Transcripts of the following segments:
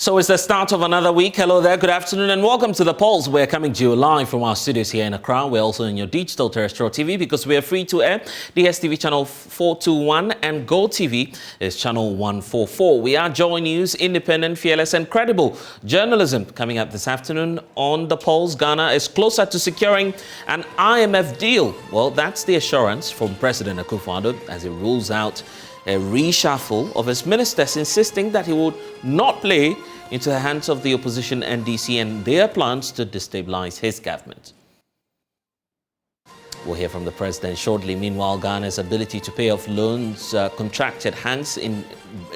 So it's the start of another week. Hello there, good afternoon and welcome to The Pulse. We're coming to you live from our studios here in Accra. We're also in your digital terrestrial TV because we are free to air. DSTV channel 421 and Go TV is channel 144. We are JoyNews, independent, fearless and credible journalism. Coming up this afternoon on The Pulse, Ghana is closer to securing an IMF deal. Well, that's the assurance from President Akufo-Addo as he rules out a reshuffle of his ministers, insisting that he would not play into the hands of the opposition NDC and their plans to destabilize his government. We'll hear from the president shortly. Meanwhile, Ghana's ability to pay off loans contracted hangs in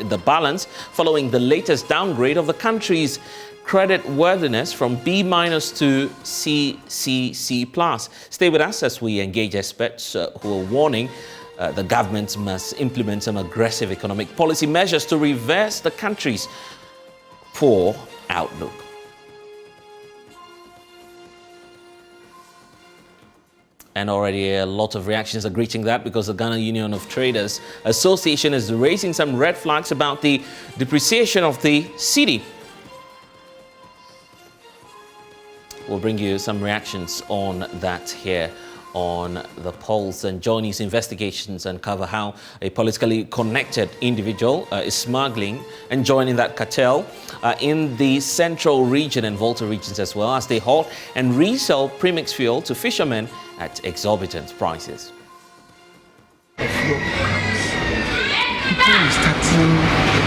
the balance following the latest downgrade of the country's credit worthiness from B- to CCC+. Stay with us as we engage experts who are warning the government must implement some aggressive economic policy measures to reverse the country's poor outlook. And already a lot of reactions are greeting that because the Ghana Union of Traders Association is raising some red flags about the depreciation of the cedi. We'll bring you some reactions on that here on The Pulse, and JoyNews investigations uncover how a politically connected individual is smuggling and joining that cartel in the central region and Volta regions as well, as they haul and resell premix fuel to fishermen at exorbitant prices. People are starting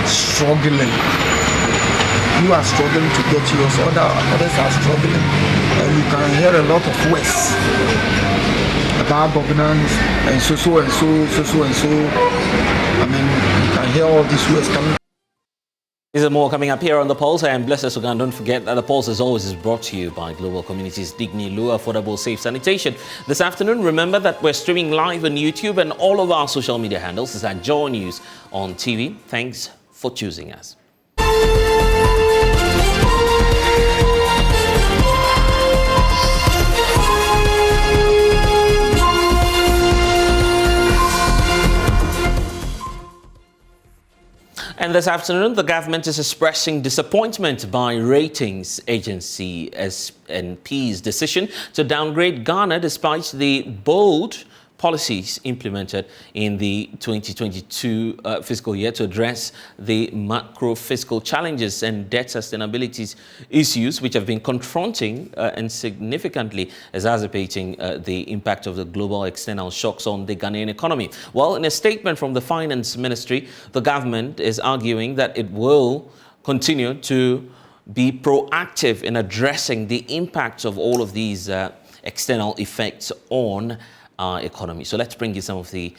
struggling. You are struggling to get yours, others are struggling. And you can hear a lot of words about governance and so. I mean, you can hear all these words coming. These are more coming up here on The Pulse. I am Blessed Sogah. Don't forget that The Pulse, as always, is brought to you by Global Communities Digni Lu, affordable, safe sanitation. This afternoon, remember that we're streaming live on YouTube and all of our social media handles is at JoyNews on TV. Thanks for choosing us. And this afternoon, the government is expressing disappointment by ratings agency S&P's decision to downgrade Ghana despite the bold policies implemented in the 2022 fiscal year to address the macro fiscal challenges and debt sustainability issues which have been confronting and significantly exacerbating the impact of the global external shocks on the Ghanaian economy. Well, in a statement from the Finance Ministry, the government is arguing that it will continue to be proactive in addressing the impacts of all of these external effects on our economy. So let's bring you some of the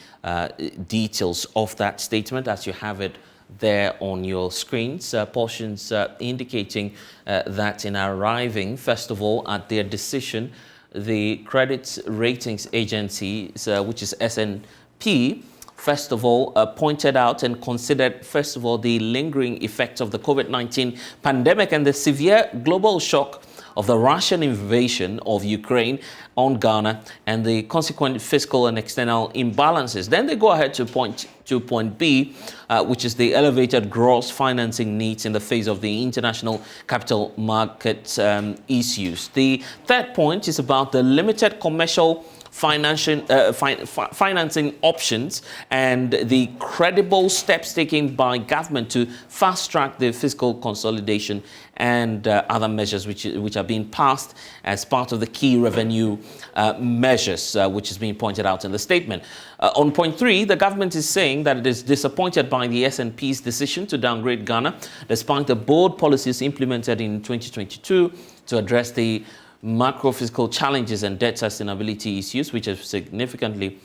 details of that statement as you have it there on your screens. Portions indicating that in arriving, first of all, at their decision, the credit ratings agency, which is S&P, first of all, pointed out and considered, first of all, the lingering effects of the COVID-19 pandemic and the severe global shock of the Russian invasion of Ukraine on Ghana and the consequent fiscal and external imbalances. Then they go ahead to point B, which is the elevated gross financing needs in the face of the international capital market issues. The third point is about the limited commercial financing options and the credible steps taken by government to fast-track the fiscal consolidation and other measures which are being passed as part of the key revenue measures, which is being pointed out in the statement. On point 3, the government is saying that it is disappointed by the S&P's decision to downgrade Ghana, despite the bold policies implemented in 2022 to address the macro-fiscal challenges and debt sustainability issues, which have significantly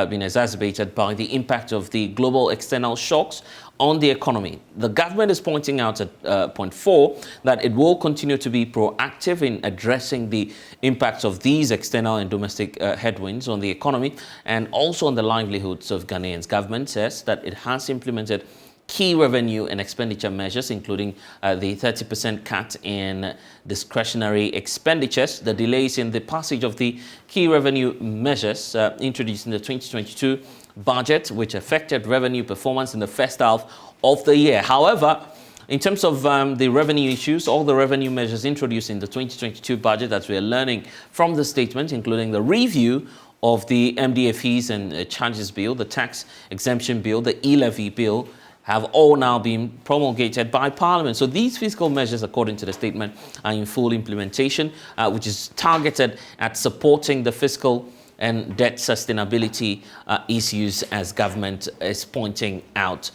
been exacerbated by the impact of the global external shocks on the economy. The government is pointing out at point 4 that it will continue to be proactive in addressing the impacts of these external and domestic headwinds on the economy and also on the livelihoods of Ghanaians. Government says that it has implemented key revenue and expenditure measures, including the 30% cut in discretionary expenditures, the delays in the passage of the key revenue measures introduced in the 2022 budget, which affected revenue performance in the first half of the year. However, in terms of the revenue issues, all the revenue measures introduced in the 2022 budget that we are learning from the statement, including the review of the MDA fees and charges bill, the tax exemption bill, the e-levy bill, have all now been promulgated by Parliament. So these fiscal measures, according to the statement, are in full implementation, which is targeted at supporting the fiscal and debt sustainability issues, as government is pointing out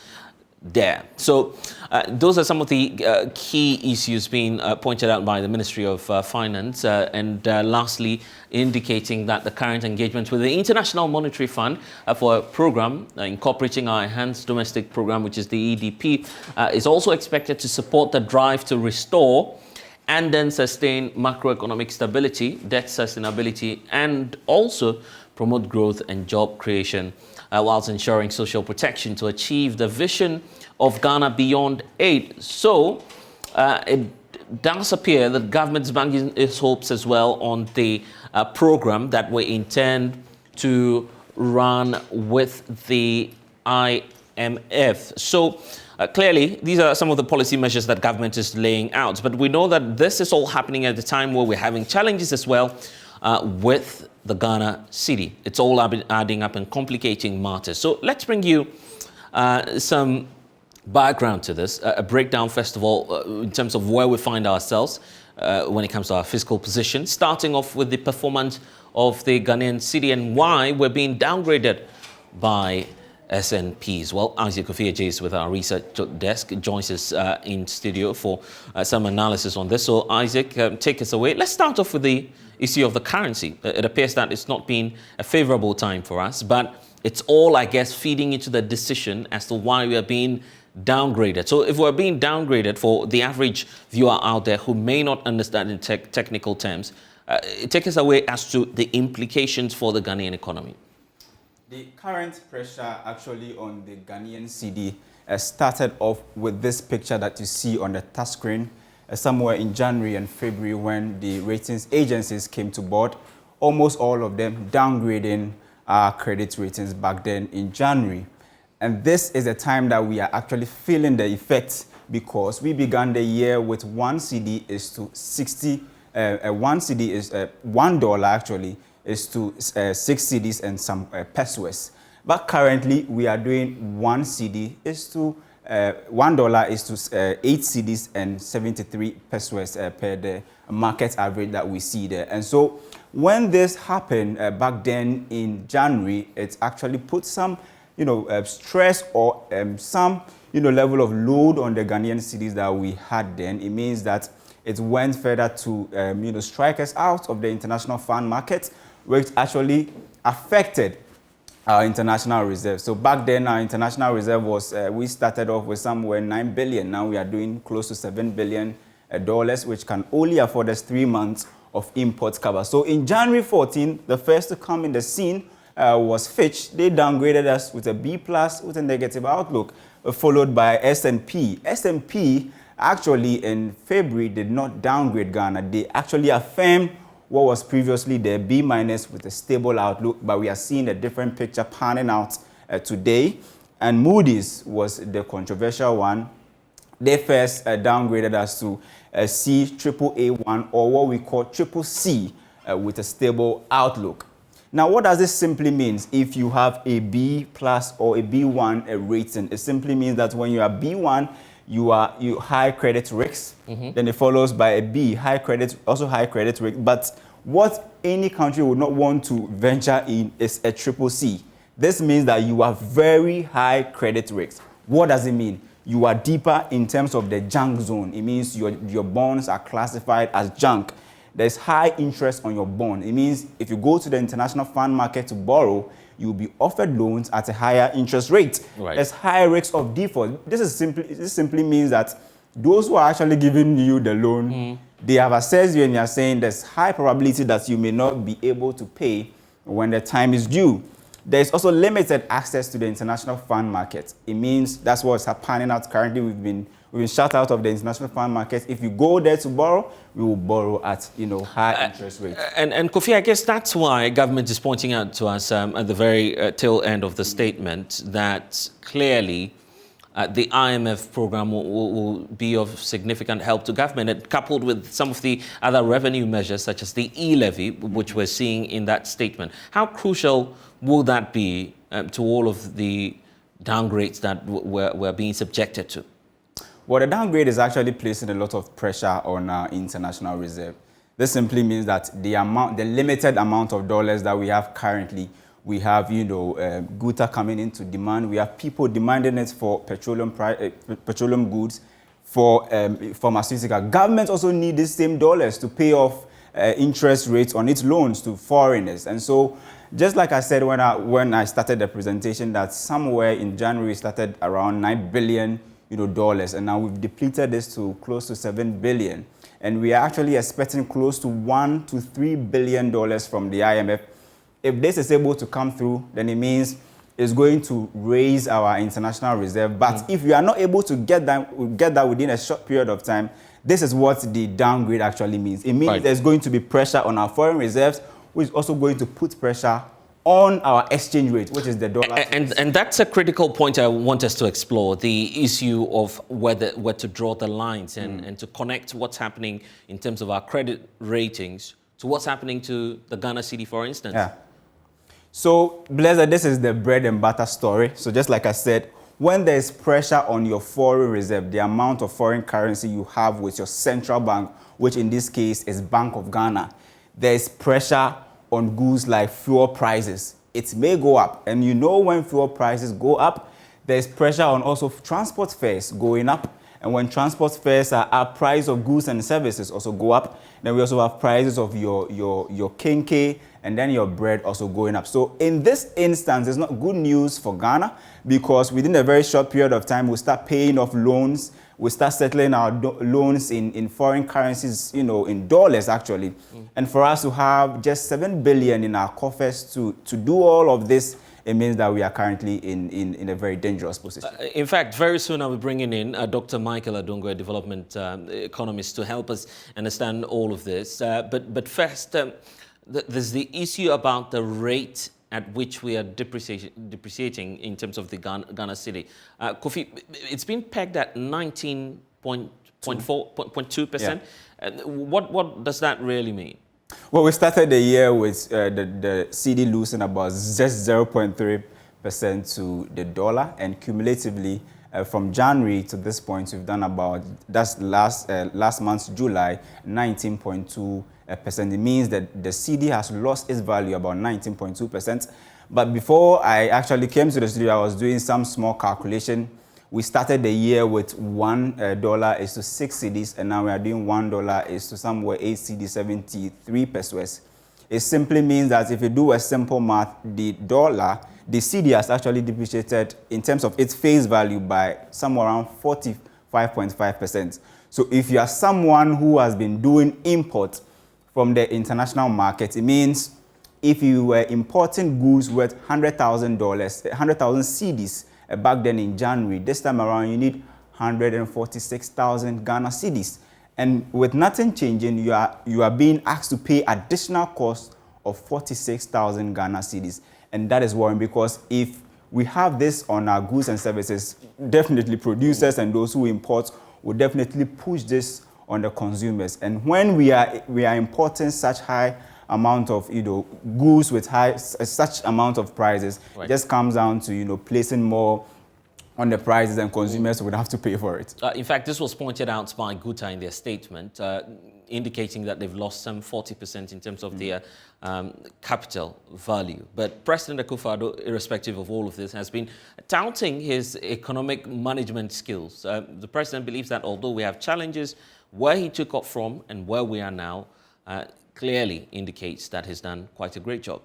there. So those are some of the key issues being pointed out by the Ministry of Finance, and lastly indicating that the current engagement with the International Monetary Fund for a program incorporating our enhanced domestic program, which is the EDP, is also expected to support the drive to restore and then sustain macroeconomic stability, debt sustainability, and also promote growth and job creation, whilst ensuring social protection to achieve the vision of Ghana beyond aid. So it does appear that government's banking its hopes as well on the program that we intend to run with the IMF. So clearly, these are some of the policy measures that government is laying out. But we know that this is all happening at a time where we're having challenges as well with the Ghana cedi. It's all adding up and complicating matters. So let's bring you some background to this, a breakdown, first of all, in terms of where we find ourselves when it comes to our fiscal position, starting off with the performance of the Ghanaian cedi and why we're being downgraded by SNPs. Well, Isaac Kofi with our research desk joins us in studio for some analysis on this. So Isaac, take us away. Let's start off with the issue of the currency. It appears that it's not been a favorable time for us, but it's all, I guess, feeding into the decision as to why we are being downgraded. So if we're being downgraded, for the average viewer out there who may not understand in technical terms, take us away as to the implications for the Ghanaian economy. The current pressure actually on the Ghanaian cedi started off with this picture that you see on the touch screen somewhere in January and February, when the ratings agencies came to board, almost all of them downgrading our credit ratings back then in January. And this is the time that we are actually feeling the effects, because we began the year with one cedi is to 60, one cedi is $1 actually is to 6 cedis and some pesos. But currently we are doing one cedi is to $1 is to 8 cedis and 73 pesos per the market average that we see there. And so when this happened back then in January, it actually put some stress or some level of load on the Ghanaian cedis that we had then. It means that it went further to strike us out of the international fund market, which actually affected our international reserve. So back then, our international reserve was, we started off with somewhere 9 billion. Now we are doing close to $7 billion, which can only afford us 3 months of import cover. So in January 14, the first to come in the scene was Fitch. They downgraded us with a B+ with a negative outlook, followed by S&P. S&P actually in February did not downgrade Ghana. They actually affirmed what was previously the B- with a stable outlook, but we are seeing a different picture panning out today. And Moody's was the controversial one. They first downgraded us to CAAA1, or what we call CCC, with a stable outlook. Now, what does this simply mean? If you have a B+ or a B1 rating, it simply means that when you are B1, you high credit risk. Then it follows by a B, high credit, also high credit risk. But what any country would not want to venture in is a CCC. This means that you are very high credit risk. What does it mean? You are deeper in terms of the junk zone. It means your bonds are classified as junk. There's high interest on your bond. It means if you go to the international fund market to borrow, you'll be offered loans at a higher interest rate. Right. There's high risks of default. This simply means that those who are actually giving you the loan, they have assessed you and they are saying there's high probability that you may not be able to pay when the time is due. There's also limited access to the international fund market. It means that's what's happening out currently. We've been shut out of the international fund market. If you go there to borrow, we will borrow at high interest rates. And Kofi, I guess that's why government is pointing out to us at the very tail end of the statement that clearly the IMF program will be of significant help to government, and coupled with some of the other revenue measures, such as the e-levy, which we're seeing in that statement. How crucial will that be to all of the downgrades that we're being subjected to? Well, the downgrade is actually placing a lot of pressure on our international reserve. This simply means that the limited amount of dollars that we have currently, we have, goods are coming into demand. We have people demanding it for petroleum goods, for pharmaceutical. Governments also need these same dollars to pay off interest rates on its loans to foreigners. And so, just like I said when I started the presentation, that somewhere in January we started around $9 billion dollars, and now we've depleted this to close to $7 billion. And we are actually expecting close to $1 to $3 billion from the IMF. If this is able to come through, then it means it's going to raise our international reserve. But if we are not able to get that within a short period of time, this is what the downgrade actually means. It means there's going to be pressure on our foreign reserves, which is also going to put pressure on our exchange rate, which is the dollar. And that's a critical point I want us to explore, the issue of where to draw the lines and to connect what's happening in terms of our credit ratings to what's happening to the Ghana cedi, for instance. Yeah. So, Blazer, this is the bread and butter story. So just like I said, when there's pressure on your foreign reserve, the amount of foreign currency you have with your central bank, which in this case is Bank of Ghana, there's pressure on goods like fuel prices. It may go up. And when fuel prices go up, there's pressure on also transport fares going up. And when transport fares are up, price of goods and services also go up. Then we also have prices of your kenkey and then your bread also going up. So in this instance, it's not good news for Ghana, because within a very short period of time, we'll start paying off loans. We'll start settling our loans in foreign currencies, in dollars actually. And for us to have just $7 billion in our coffers to do all of this, it means that we are currently in a very dangerous position. In fact, very soon I'll be bringing in Dr. Michael Adongo, a development economist, to help us understand all of this. But first, there's the issue about the rate at which we are depreciating in terms of the Ghana cedi. Kofi, it's been pegged at 19.2%. Yeah. What does that really mean? Well, we started the year with the cedi losing about just 0.3% to the dollar, and cumulatively from January to this point, we've done about, that's last month's July, 19.2%. It means that the cedi has lost its value about 19.2%. But before I actually came to the studio, I was doing some small calculation. We started the year with $1 is to 6 cedis, and now we are doing $1 is to somewhere 8 cedis 73 pesos. It simply means that if you do a simple math, the cedi has actually depreciated in terms of its face value by somewhere around 45.5%. So if you are someone who has been doing imports from the international market, it means if you were importing goods worth $100,000, 100,000 cedis, back then in January, this time around you need 146,000 Ghana cedis. And with nothing changing, you are being asked to pay additional cost of 46,000 Ghana cedis. And that is worrying, because if we have this on our goods and services, definitely producers and those who import will definitely push this on the consumers. And when we are importing such high amount of goods with such amount of prices, it just comes down to placing more on the prices, and consumers would have to pay for it. In fact, this was pointed out by Guta in their statement, indicating that they've lost some 40% in terms of their capital value. But President Akufo-Addo, irrespective of all of this, has been touting his economic management skills. The president believes that although we have challenges, where he took off from and where we are now clearly indicates that he's done quite a great job.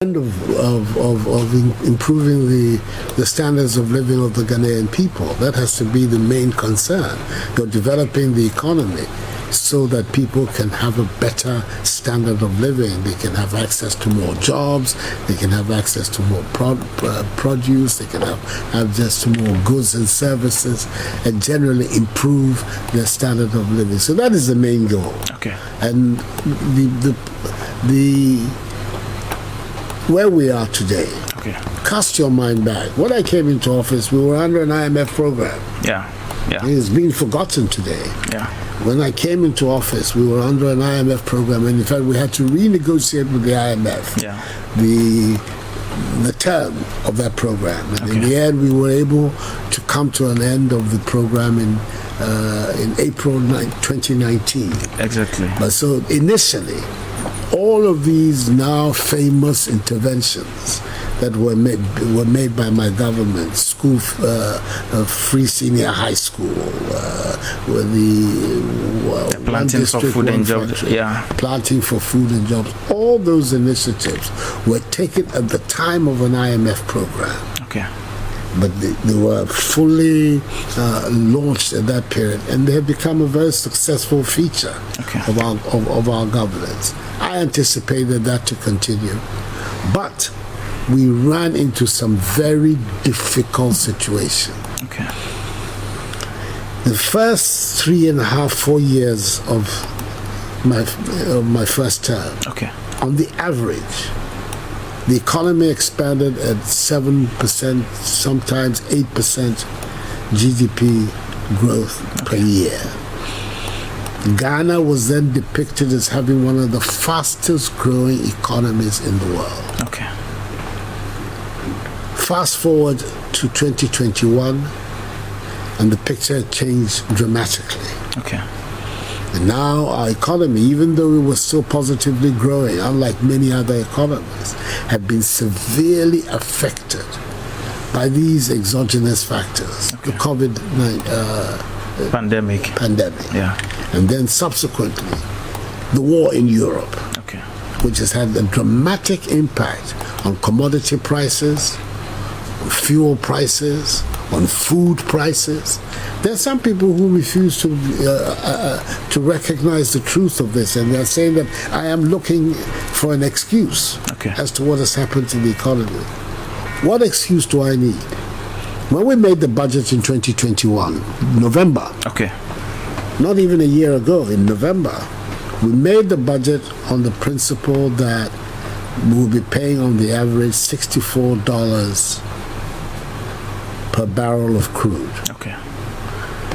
Of improving the standards of living of the Ghanaian people. That has to be the main concern. You're developing the economy. so that people can have a better standard of living. They can have access to more jobs, they can have access to more produce, they can have access to more goods and services, and generally improve their standard of living. So that is the main goal. Okay. And where we are today, Okay. cast your mind back. When I came into office, we were under an IMF program. Yeah. Yeah. It has been forgotten today. Yeah. When I came into office, we were under an IMF program, and in fact, we had to renegotiate with the IMF Yeah. the term of that program. And in Okay. the end, we were able to come to an end of the program in April 2019. Exactly. But so initially, all of these now famous interventions that were made by my government, school, free senior high school, with the Planting for food and jobs. Yeah. planting for food and jobs. All those initiatives were taken at the time of an IMF program, Okay. but they were fully launched at that period, and they have become a very successful feature Okay. of our governance. I anticipated that to continue, but we ran into some very difficult situations. Okay. The first 3.5, 4 years of my first term, Okay. on the average, the economy expanded at 7%, sometimes 8% GDP growth per year. Ghana was then depicted as having one of the fastest growing economies in the world. Okay. Fast forward to 2021, and the picture changed dramatically. Okay. And now our economy, even though it was still positively growing, unlike many other economies, have been severely affected by these exogenous factors, the COVID-19 Pandemic. Yeah. and then subsequently the war in Europe, Okay. which has had a dramatic impact on commodity prices, on fuel prices, on food prices. There are some people who refuse to recognize the truth of this, and they're saying that I am looking for an excuse Okay. as to what has happened to the economy. What excuse do I need? When we made the budget in 2021, November, Okay. not even a year ago, in November, we made the budget on the principle that we will be paying on the average $64 per barrel of crude. Okay.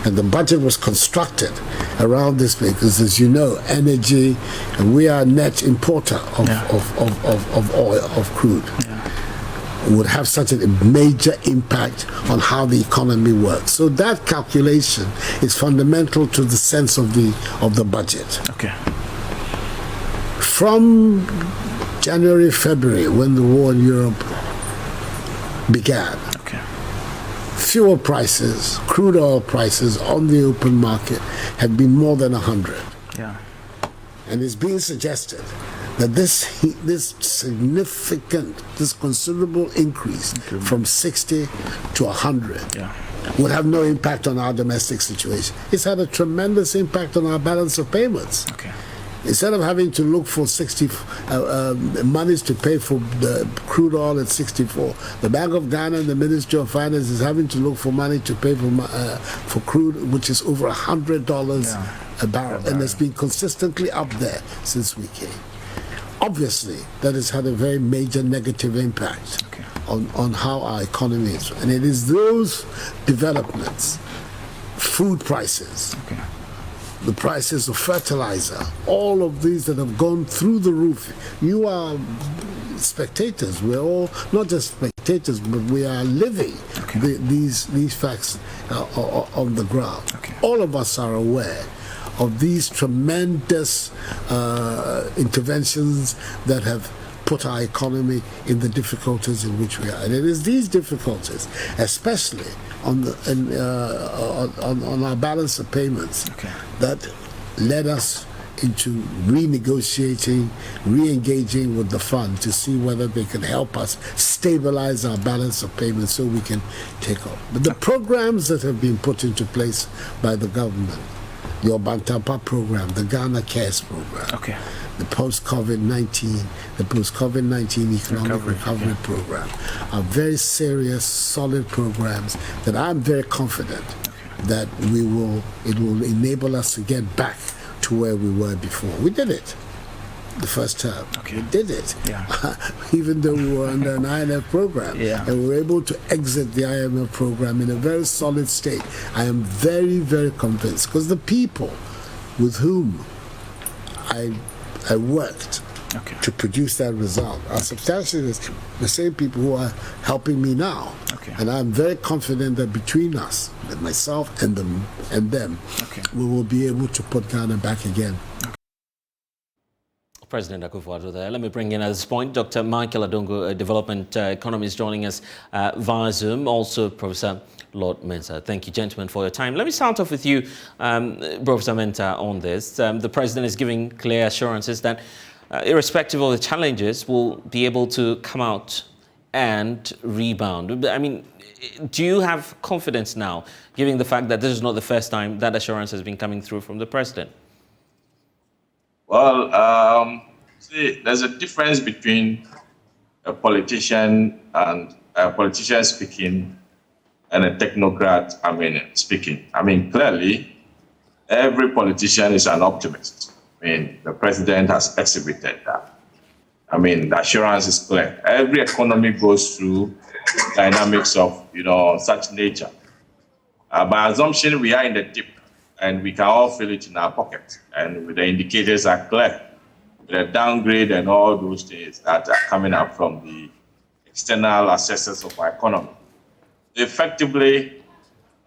And the budget was constructed around this because, as you know, energy, and we are a net importer of, Yeah. of oil, of crude, would have such a major impact on how the economy works. So that calculation is fundamental to the sense of the budget. Okay. From January, February, when the war in Europe began, Okay. fuel prices, crude oil prices on the open market have been more than 100. Yeah. And it's being suggested that this significant, this considerable increase from 60 to 100 Yeah. would have no impact on our domestic situation. It's had a tremendous impact on our balance of payments. Okay. Instead of having to look for monies to pay for the crude oil at 64, the Bank of Ghana and the Ministry of Finance is having to look for money to pay for crude, which is over $100 a barrel, and it's been consistently up there since we came. Obviously, that has had a very major negative impact on how our economy is, and it is those developments, food prices, the prices of fertilizer, all of these that have gone through the roof. You are spectators. We're all not just spectators, but we are living these facts on the ground. All of us are aware of these tremendous interventions that have put our economy in the difficulties in which we are. And it is these difficulties, especially on our balance of payments, that led us into renegotiating, re-engaging with the fund to see whether they can help us stabilize our balance of payments so we can take off. But the programs that have been put into place by the government your Bantampa program, the Ghana Cares program, Okay. the post-COVID-19 economic recovery program are very serious, solid programs that I'm very confident that it will enable us to get back to where we were before. We did it the first term. Okay. We did it. Yeah. Even though we were under an IMF program. Yeah. And we were able to exit the IMF program in a very solid state. I am very, very convinced because the people with whom I worked to produce that result are substantially the same people who are helping me now. Okay. And I'm very confident that between us, myself and them, we will be able to put Ghana back again. President Akufo-Addo there. Let me bring in at this point Dr. Michael Adongo, a development economist, joining us via Zoom. Also, Professor Lord Mensah. Thank you, gentlemen, for your time. Let me start off with you, Professor Mensah, on this. The President is giving clear assurances that irrespective of the challenges, we'll be able to come out and rebound. I mean, do you have confidence now, given the fact that this is not the first time that assurance has been coming through from the President? Well, see, there's a difference between a politician and a politician speaking and a technocrat, speaking. Clearly, every politician is an optimist. The President has exhibited that. The assurance is clear. Every economy goes through dynamics of, such nature. By assumption, we are in the dip, and we can all feel it in our pocket. And the indicators are clear. With the downgrade and all those things that are coming up from the external assessors of our economy. Effectively,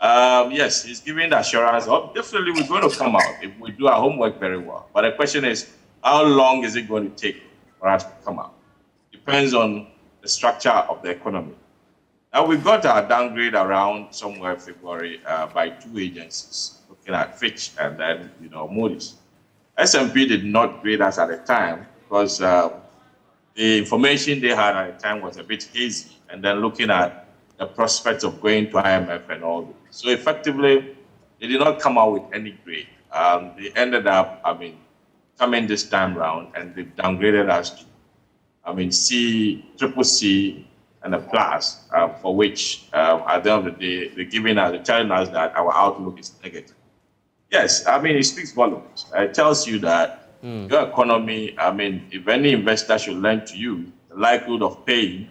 yes, he's giving the assurance, definitely we're going to come out if we do our homework very well. But the question is, how long is it going to take for us to come out? Depends on the structure of the economy. Now, we got our downgrade around somewhere February by two agencies, looking at Fitch and then, Moody's. S&P did not grade us at the time because the information they had at the time was a bit hazy, and then looking at the prospects of going to IMF and all that. So effectively, they did not come out with any grade. They ended up, coming this time round, and they downgraded us to, C, triple C, and a plus, for which, at the end of the day, they're telling us that our outlook is negative. Yes, it speaks volumes. It tells you that your economy, if any investor should lend to you, the likelihood of paying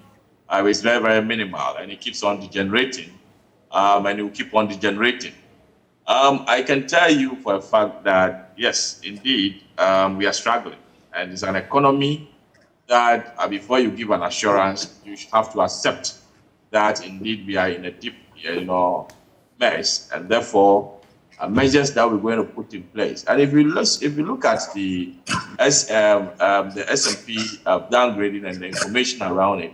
is very, very minimal, and it keeps on degenerating, and it will keep on degenerating. I can tell you for a fact that, yes, indeed, we are struggling, and it's an economy that before you give an assurance, you should have to accept that indeed we are in a deep, mess, and therefore measures that we're going to put in place. And if you look at the S&P downgrading and the information around it,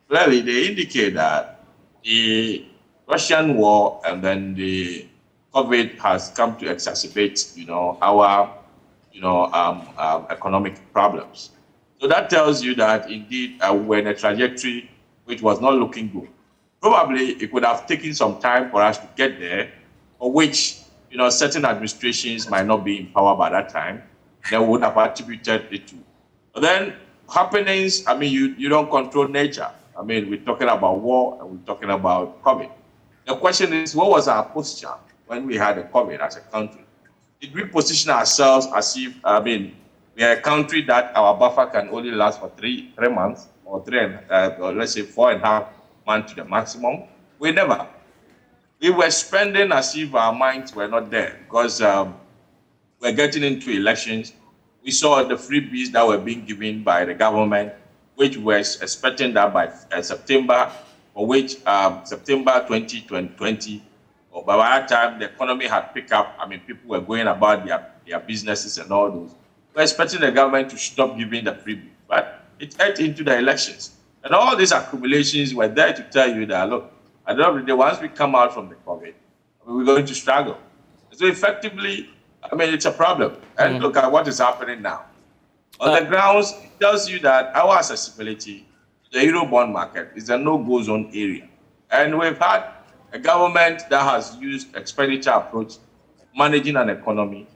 clearly they indicate that the Russian war and then the COVID has come to exacerbate, our, economic problems. So that tells you that indeed we're in a trajectory which was not looking good. Probably it could have taken some time for us to get there, for which, certain administrations might not be in power by that time. They would have attributed it to. But then happenings, you don't control nature. We're talking about war and we're talking about COVID. The question is, what was our posture when we had a COVID as a country? Did we position ourselves as if, we are a country that our buffer can only last for three months, or or let's say 4.5 months to the maximum? We never. We were spending as if our minds were not there because we're getting into elections. We saw the freebies that were being given by the government, which was expecting that by September, for which September 2020, or by that time the economy had picked up. People were going about their businesses and all those. We're expecting the government to stop giving the freebie, but it ate into the elections. And all these accumulations were there to tell you that, look, at the end of the day, once we come out from the COVID, we're going to struggle. So effectively, it's a problem. And look at what is happening now. On the grounds, it tells you that our accessibility to the Eurobond market is a no-go zone area. And we've had a government that has used expenditure approach managing an economy,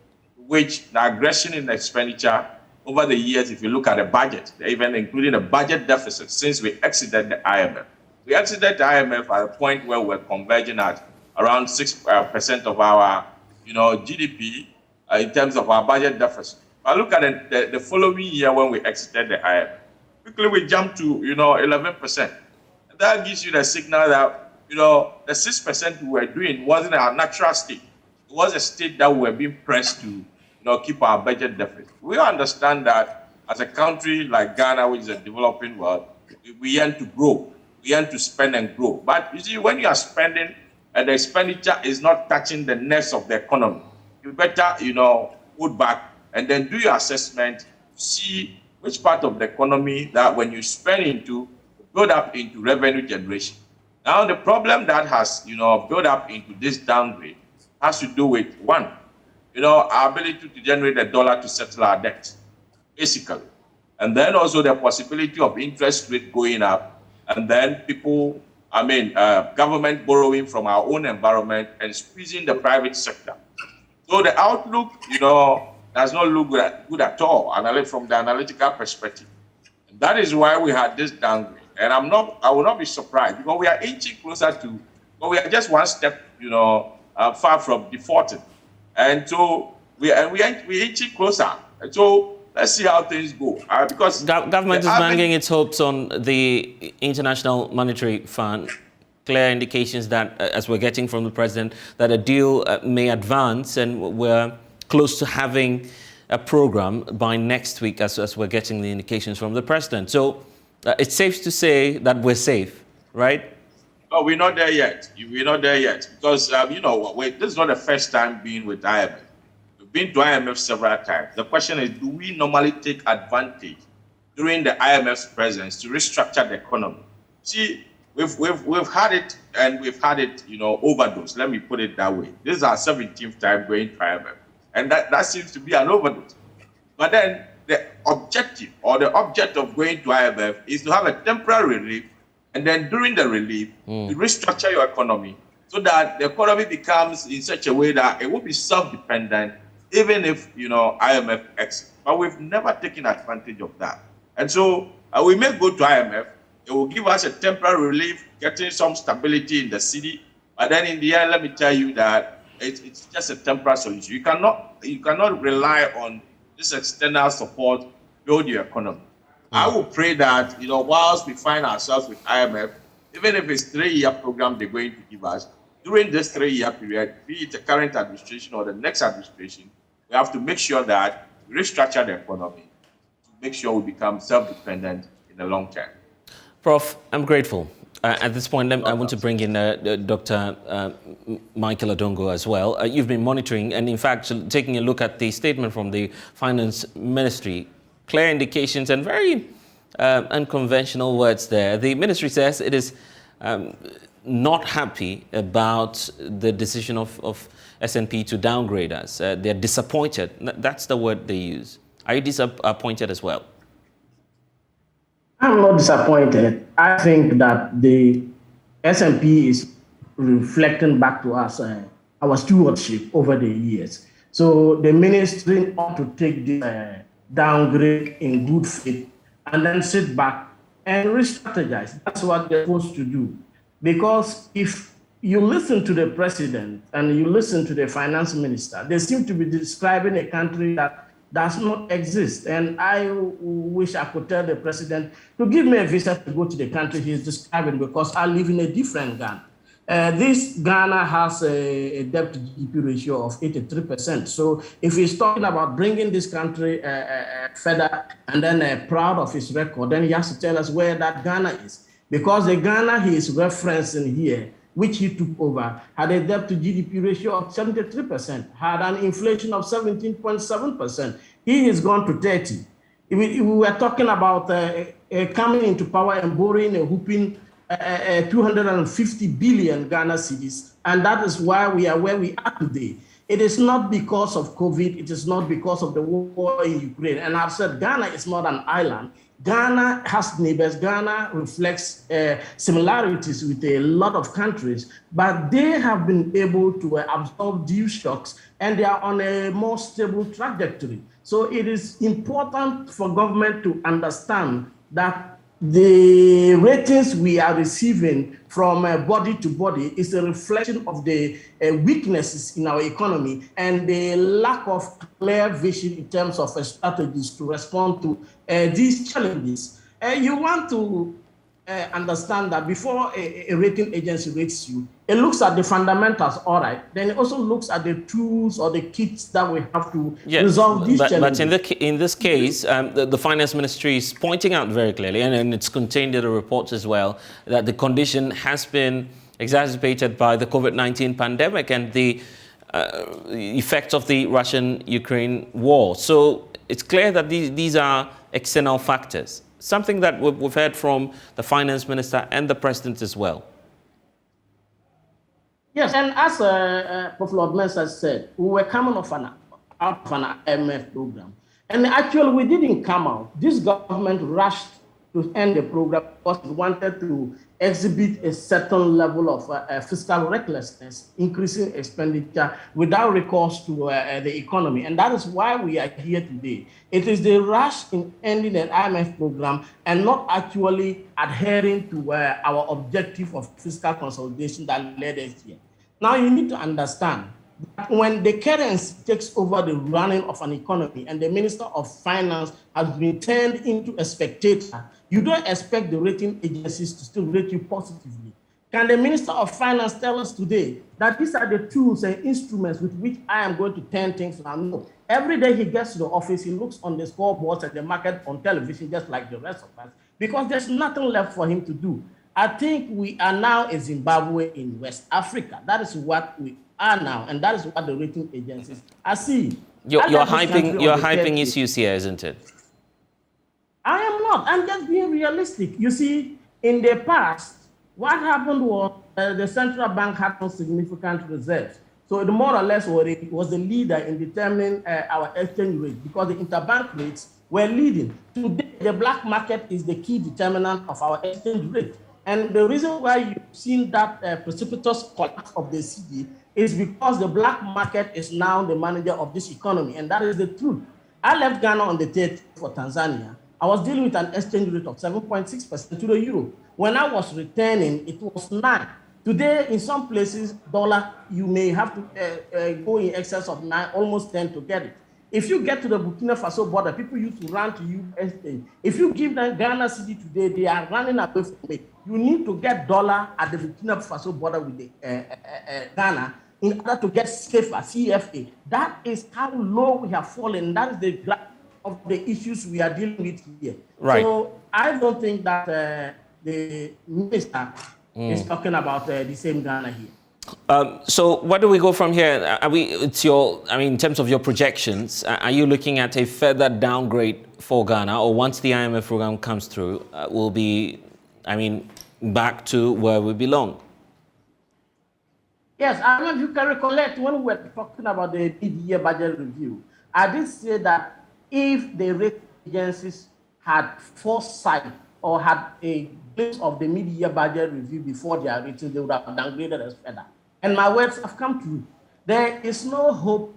which the aggression in expenditure over the years, if you look at the budget, even including a budget deficit since we exited the IMF. We exited the IMF at a point where we're converging at around 6% of our GDP in terms of our budget deficit. But look at the following year when we exited the IMF. Quickly we jumped to 11%. And that gives you the signal that the 6% we were doing wasn't our natural state. It was a state that we were being pressed to keep our budget deficit. We understand that as a country like Ghana, which is a developing world, we yearn to grow. We yearn to spend and grow. But you see, when you are spending and the expenditure is not touching the nerves of the economy, you better, put back and then do your assessment, see which part of the economy that when you spend into, build up into revenue generation. Now, the problem that has, built up into this downgrade has to do with, one, our ability to generate a dollar to settle our debt, basically. And then also the possibility of interest rate going up, and then people, government borrowing from our own environment and squeezing the private sector. So the outlook, does not look good at all, from the analytical perspective. And that is why we had this downgrade. And I will not be surprised, because we are inching closer to, but we are just one step, far from defaulting. And so we're inching closer. And so let's see how things go. Because government is banking its hopes on the International Monetary Fund. Clear indications that, as we're getting from the president, that a deal may advance, and we're close to having a program by next week, as we're getting the indications from the president. So it's safe to say that we're safe, right? Oh, we're not there yet. We're not there yet, because this is not the first time being with IMF. We've been to IMF several times. The question is, do we normally take advantage during the IMF's presence to restructure the economy? See, we've had it, and we've had it, overdose. Let me put it that way. This is our 17th time going to IMF, and that seems to be an overdose. But then the objective or the object of going to IMF is to have a temporary relief, and then during the relief, you restructure your economy so that the economy becomes in such a way that it will be self-dependent, even if, IMF exits. But we've never taken advantage of that. And so we may go to IMF. It will give us a temporary relief, getting some stability in the city. But then in the end, let me tell you that it's just a temporary solution. You cannot rely on this external support to build your economy. I will pray that, whilst we find ourselves with IMF, even if it's a 3-year program they're going to give us, during this 3-year period, be it the current administration or the next administration, we have to make sure that we restructure the economy to make sure we become self-dependent in the long term. Prof, I'm grateful. At this point, I want to bring in Dr. Michael Adongo as well. You've been monitoring and, in fact, taking a look at the statement from the Finance Ministry. Clear indications and very unconventional words there. The ministry says it is not happy about the decision of SNP to downgrade us. They're disappointed. That's the word they use. Are you disappointed as well? I'm not disappointed. I think that the SNP is reflecting back to us our stewardship over the years. So the ministry ought to take this downgrade in good faith and then sit back and re-strategize. That's what they're supposed to do. Because if you listen to the president and you listen to the finance minister, they seem to be describing a country that does not exist. And I wish I could tell the president to give me a visa to go to the country he's describing, because I live in a different Ghana. This Ghana has a debt to GDP ratio of 83%. So if he's talking about bringing this country further and then proud of his record, then he has to tell us where that Ghana is. Because the Ghana he is referencing here, which he took over, had a debt to GDP ratio of 73%, had an inflation of 17.7%. He has gone to 30. We were talking about coming into power and borrowing a whooping 250 billion Ghana cedis, and that is why we are where we are today. It is not because of COVID. It is not because of the war in Ukraine. And I've said Ghana is not an island. Ghana has neighbors. Ghana reflects similarities with a lot of countries, but they have been able to absorb these shocks, and they are on a more stable trajectory. So it is important for government to understand that the ratings we are receiving from body to body is a reflection of the weaknesses in our economy and the lack of clear vision in terms of strategies to respond to these challenges. You want to understand that before a rating agency rates you, it looks at the fundamentals, all right. Then it also looks at the tools or the kits that we have to resolve these challenges. But in this case, the Finance Ministry is pointing out very clearly, and it's contained in the reports as well, that the condition has been exacerbated by the COVID-19 pandemic and the effects of the Russian-Ukraine war. So it's clear that these are external factors, something that we've heard from the Finance Minister and the President as well. Yes, and as Prof. Lord Mensah said, we were coming out of an IMF program. And actually, we didn't come out. This government rushed to end the program because it wanted to exhibit a certain level of fiscal recklessness, increasing expenditure without recourse to the economy. And that is why we are here today. It is the rush in ending the IMF program and not actually adhering to our objective of fiscal consolidation that led us here. Now, you need to understand that when the currency takes over the running of an economy and the Minister of Finance has been turned into a spectator, you don't expect the rating agencies to still rate you positively. Can the Minister of Finance tell us today that these are the tools and instruments with which I am going to turn things around? No. Every day he gets to the office, he looks on the scoreboards and the market on television, just like the rest of us, because there's nothing left for him to do. I think we are now a Zimbabwe in West Africa. That is what we are now, and that is what the rating agencies are seeing. You're hyping issues here, isn't it? I am not. I'm just being realistic. You see, in the past, what happened was the central bank had no significant reserves. So it more or less was the leader in determining our exchange rate because the interbank rates were leading. Today, the black market is the key determinant of our exchange rate. And the reason why you've seen that precipitous collapse of the CD is because the black market is now the manager of this economy. And that is the truth. I left Ghana on the 30th for Tanzania. I was dealing with an exchange rate of 7.6% to the euro. When I was returning, it was 9. Today, in some places, dollar, you may have to go in excess of 9, almost 10 to get it. If you get to the Burkina Faso border, people used to run to US. If you give them Ghana cedi today, they are running away from it. You need to get dollar at the Burkina Faso border with the Ghana in order to get safer, CFA. That is how low we have fallen. That is the graph of the issues we are dealing with here. Right. So I don't think that the minister is talking about the same Ghana here. So where do we go from here? In terms of your projections, are you looking at a further downgrade for Ghana, or once the IMF program comes through, we'll be, back to where we belong? Yes, I don't know if you can recollect when we were talking about the mid-year budget review. I did say that if the rating agencies had foresight or had a glimpse of the mid-year budget review before their rating, they would have downgraded us further. And my words have come true. There is no hope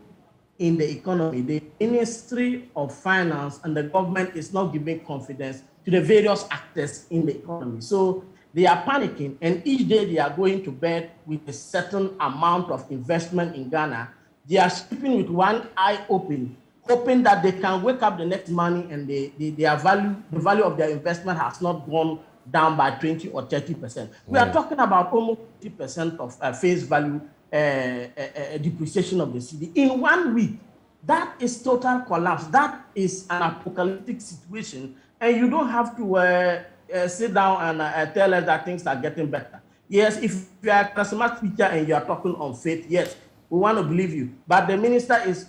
in the economy. The Ministry of Finance and the government is not giving confidence to the various actors in the economy. So they are panicking, and each day they are going to bed with a certain amount of investment in Ghana. They are sleeping with one eye open, hoping that they can wake up the next morning and the value of their investment has not gone down by 20 or 30%. We are talking about almost 50% of face value depreciation of the cedi in 1 week. That is total collapse. That is an apocalyptic situation, and you don't have to sit down and tell us that things are getting better. Yes, if you are a customer speaker and you are talking on faith, yes, we want to believe you. But the minister is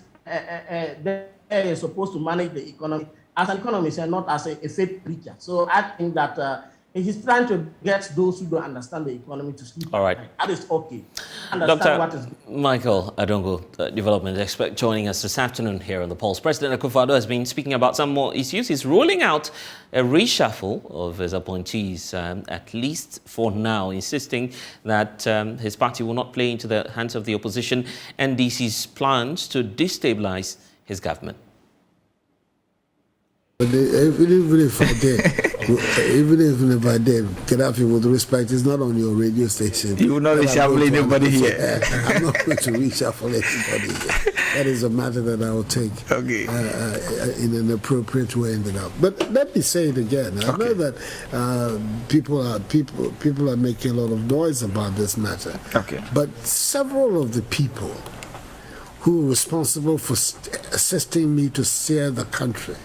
supposed to manage the economy as an economist and not as a faith preacher. So I think that He's trying to get those who don't understand the economy to sleep. All right. That is okay. Understand Dr. what is Michael Adongo, development expert, joining us this afternoon here on The Pulse. President Akufo-Addo has been speaking about some more issues. He's ruling out a reshuffle of his appointees, at least for now, insisting that his party will not play into the hands of the opposition NDC's plans to destabilize his government. But even if I did, Gaddafi, with respect, is not on your radio station. You will not reshuffle anybody here. I'm not going to reshuffle anybody here. That is a matter that I will take in an appropriate way. But let me say it again. I know that people are making a lot of noise about this matter. But several of the people who are responsible for assisting me to steer the country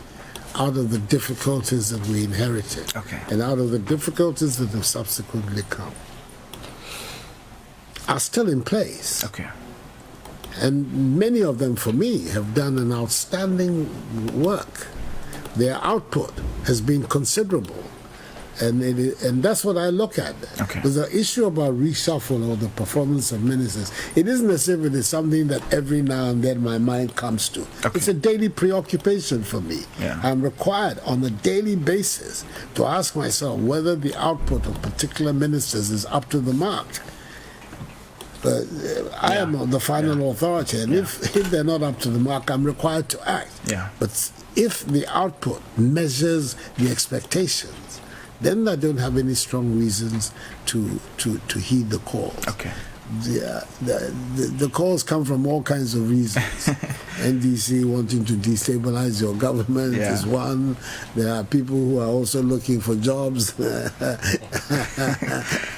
out of the difficulties that we inherited and out of the difficulties that have subsequently come are still in place. And many of them, for me, have done an outstanding work. Their output has been considerable. And that's what I look at. There's an issue about reshuffle or the performance of ministers. It isn't as if it is something that every now and then my mind comes to. It's a daily preoccupation for me. I'm required on a daily basis to ask myself whether the output of particular ministers is up to the mark. But I am not the final authority, and if they're not up to the mark, I'm required to act. But if the output measures the expectations, then I don't have any strong reasons to heed the call. The calls come from all kinds of reasons. NDC wanting to destabilize your government is one. There are people who are also looking for jobs.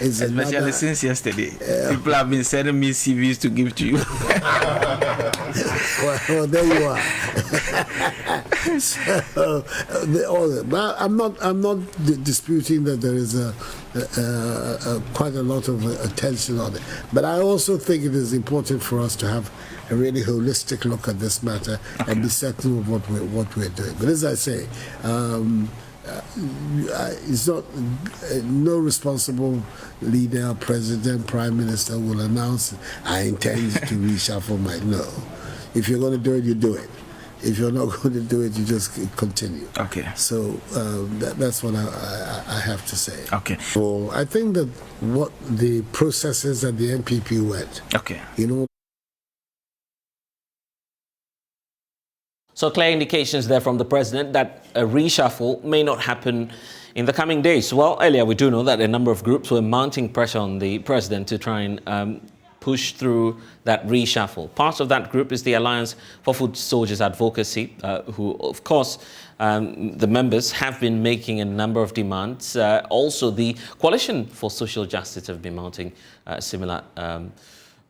Especially since yesterday. People have been sending me CVs to give to you. well, there you are. But I'm not disputing that there is quite a lot of attention on it. But I also think it is important for us to have a really holistic look at this matter and be certain of what we're doing. But as I say, it's not no responsible leader, president, prime minister will announce, I intend to reshuffle my no. If you're going to do it, you do it. If you're not going to do it, you just continue. So that's what I have to say. So I think that what the processes that the MPP went, you know. So clear indications there from the president that a reshuffle may not happen in the coming days. Well, earlier we do know that a number of groups were mounting pressure on the president to try and push through that reshuffle. Part of that group is the Alliance for Foot Soldiers Advocacy, who, of course, the members have been making a number of demands. Also, the Coalition for Social Justice have been mounting similar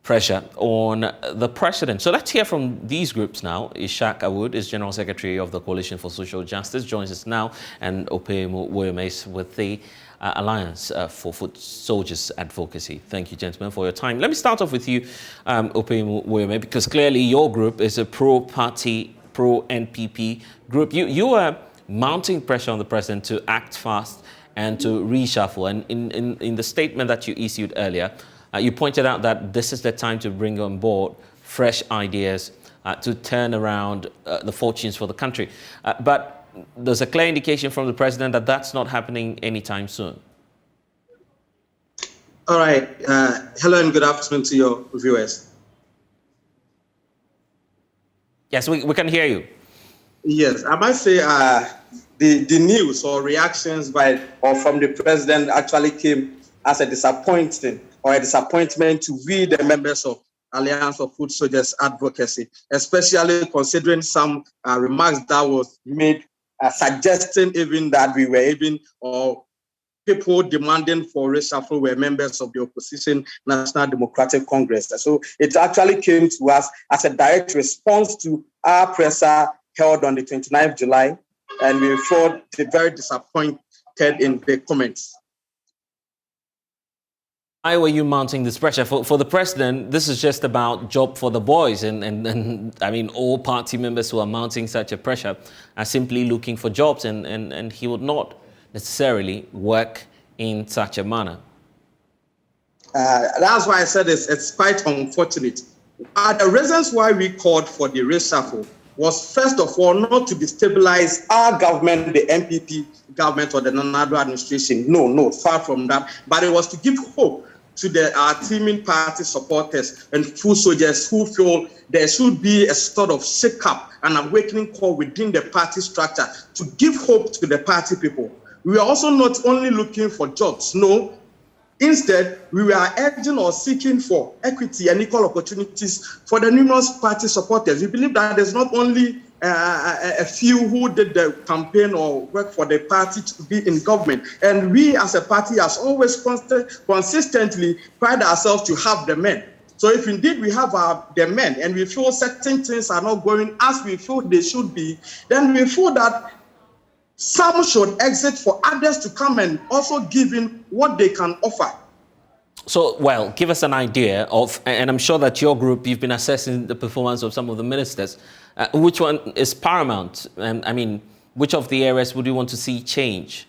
pressure on the president. So let's hear from these groups now. Ishak Awood is General Secretary of the Coalition for Social Justice, joins us now, and Opeyemo Woyome with the Alliance for Foot Soldiers Advocacy. Thank you, gentlemen, for your time. Let me start off with you, Opeyemo Woyome, because clearly your group is a pro-party, pro-NPP group. You are mounting pressure on the president to act fast and to reshuffle. And in the statement that you issued earlier, you pointed out that this is the time to bring on board fresh ideas to turn around the fortunes for the country. But there's a clear indication from the president that that's not happening anytime soon. All right. Hello and good afternoon to your viewers. Yes, we can hear you. Yes, I must say the news or reactions from the president actually came as a disappointment to we, the members of Alliance of Foot Soldiers Advocacy, especially considering some remarks that was made suggesting even that we were people demanding for reshuffle were members of the opposition National Democratic Congress. So it actually came to us as a direct response to our presser held on the 29th July, and we felt very disappointed in the comments. Why were you mounting this pressure? For the president, this is just about job for the boys. And I mean, all party members who are mounting such a pressure are simply looking for jobs, and he would not necessarily work in such a manner? That's why I said it's quite unfortunate. The reasons why we called for the reshuffle was, first of all, not to destabilize our government, the MPP government or the Nana administration. No, far from that. But it was to give hope to our teaming party supporters and foot soldiers who feel there should be a sort of shake-up and awakening call within the party structure to give hope to the party people. We are also not only looking for jobs, no. Instead, we were urging or seeking for equity and equal opportunities for the numerous party supporters. We believe that there's not only a few who did the campaign or work for the party to be in government. And we as a party has always consistently pride ourselves to have the men. So if indeed we have the men and we feel certain things are not going as we feel they should be, then we feel that some should exit for others to come and also give in what they can offer. So, well, give us an idea of, and I'm sure that your group, you've been assessing the performance of some of the ministers. Which one is paramount? I mean, which of the areas would you want to see change?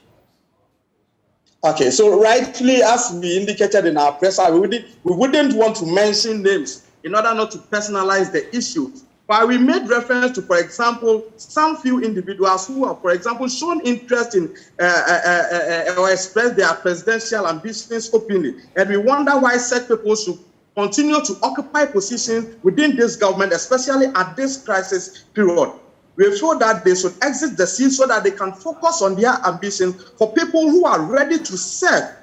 So rightly, as we indicated in our press, we wouldn't want to mention names in order not to personalize the issue. But we made reference to, for example, some few individuals who have, for example, shown interest in or expressed their presidential ambitions openly. And we wonder why such people should continue to occupy positions within this government, especially at this crisis period. We feel that they should exit the seat so that they can focus on their ambitions for people who are ready to serve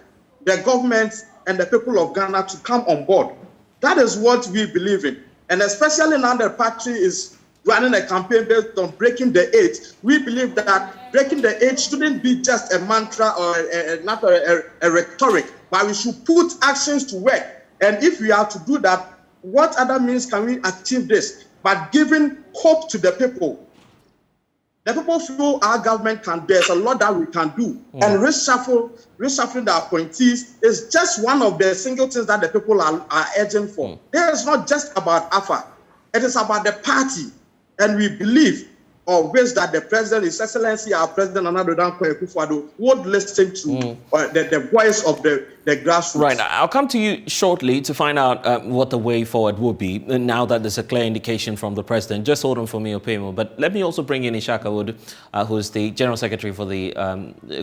the government and the people of Ghana to come on board. That is what we believe in. And especially now the party is running a campaign based on breaking the age. We believe that breaking the age shouldn't be just a mantra or not a rhetoric, but we should put actions to work. And if we are to do that, what other means can we achieve this? But giving hope to the people. The people feel our government there's a lot that we can do. And reshuffling the appointees is just one of the single things that the people are urging for. It is not just about AFA. It is about the party. And we believe or wish that the president, His Excellency, our president, Nana Akufo-Addo, would listen to the voice of the grassroots. Right. I'll come to you shortly to find out what the way forward will be now that there's a clear indication from the president. Just hold on for me, Opemo. But let me also bring in Ishak Wood, who's the General Secretary for the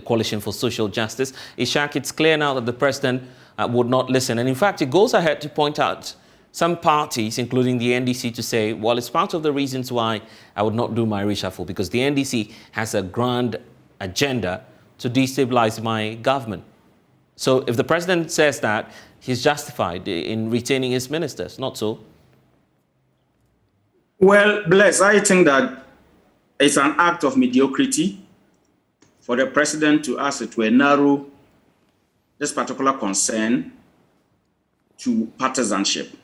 Coalition for Social Justice. Ishak, it's clear now that the president would not listen. And in fact, he goes ahead to point out some parties, including the NDC, to say, well, it's part of the reasons why I would not do my reshuffle, because the NDC has a grand agenda to destabilize my government. So if the president says that, he's justified in retaining his ministers, not so? Well, Bless, I think that it's an act of mediocrity for the president to ask to narrow this particular concern to partisanship.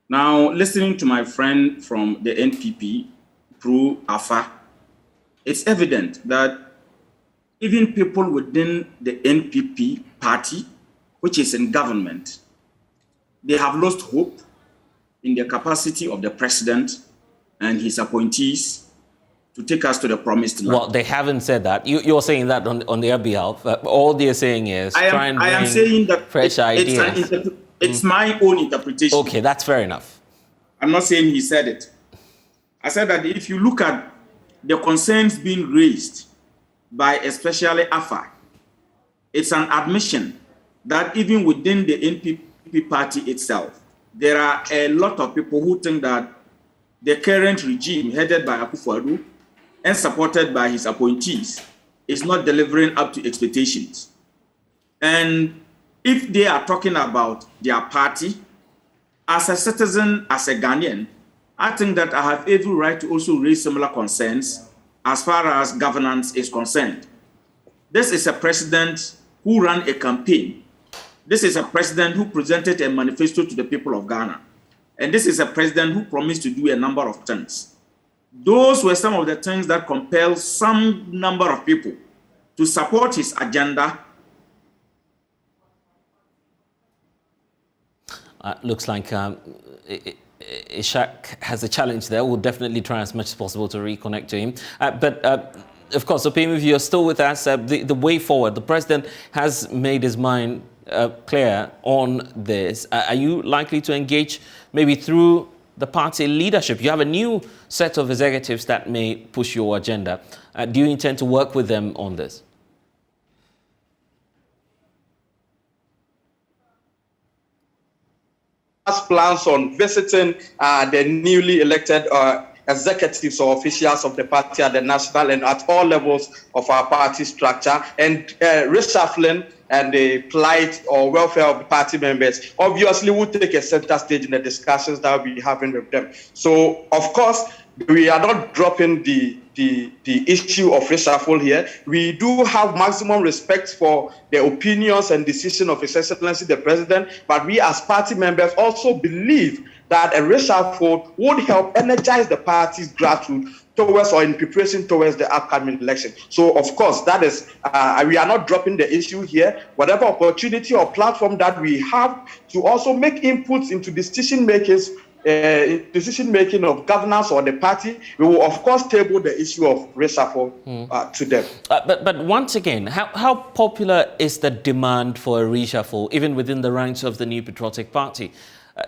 Now, listening to my friend from the NPP, pro-AFA, it's evident that even people within the NPP party, which is in government, they have lost hope in the capacity of the president and his appointees to take us to the promised land. Well, they haven't said that. You're saying that on their behalf. All they're saying is I am saying that fresh ideas. It's my own interpretation. Okay, that's fair enough. I'm not saying he said it. I said that if you look at the concerns being raised by especially AFA, it's an admission that even within the NPP party itself, there are a lot of people who think that the current regime headed by Akufo-Addo and supported by his appointees is not delivering up to expectations. And if they are talking about their party, as a citizen, as a Ghanaian, I think that I have every right to also raise similar concerns as far as governance is concerned. This is a president who ran a campaign. This is a president who presented a manifesto to the people of Ghana. And this is a president who promised to do a number of things. Those were some of the things that compelled some number of people to support his agenda. Looks like Ishak has a challenge there. We'll definitely try as much as possible to reconnect to him. But Of course, Opemi, if you're still with us, the way forward, the president has made his mind clear on this. Are you likely to engage maybe through the party leadership? You have a new set of executives that may push your agenda. Do you intend to work with them on this? Plans on visiting the newly elected executives or officials of the party at the national and at all levels of our party structure, and reshuffling and the plight or welfare of the party members obviously will take a center stage in the discussions that we'll be having with them. So, of course, we are not dropping the issue of reshuffle here. We do have maximum respect for the opinions and decision of His Excellency the President, but we as party members also believe that a reshuffle would help energize the party's grassroots towards or in preparation towards the upcoming election. So, of course, that is, we are not dropping the issue here. Whatever opportunity or platform that we have to also make inputs into decision making of governance or the party, we will of course table the issue of reshuffle to them. But once again, how popular is the demand for a reshuffle, even within the ranks of the New Patriotic Party?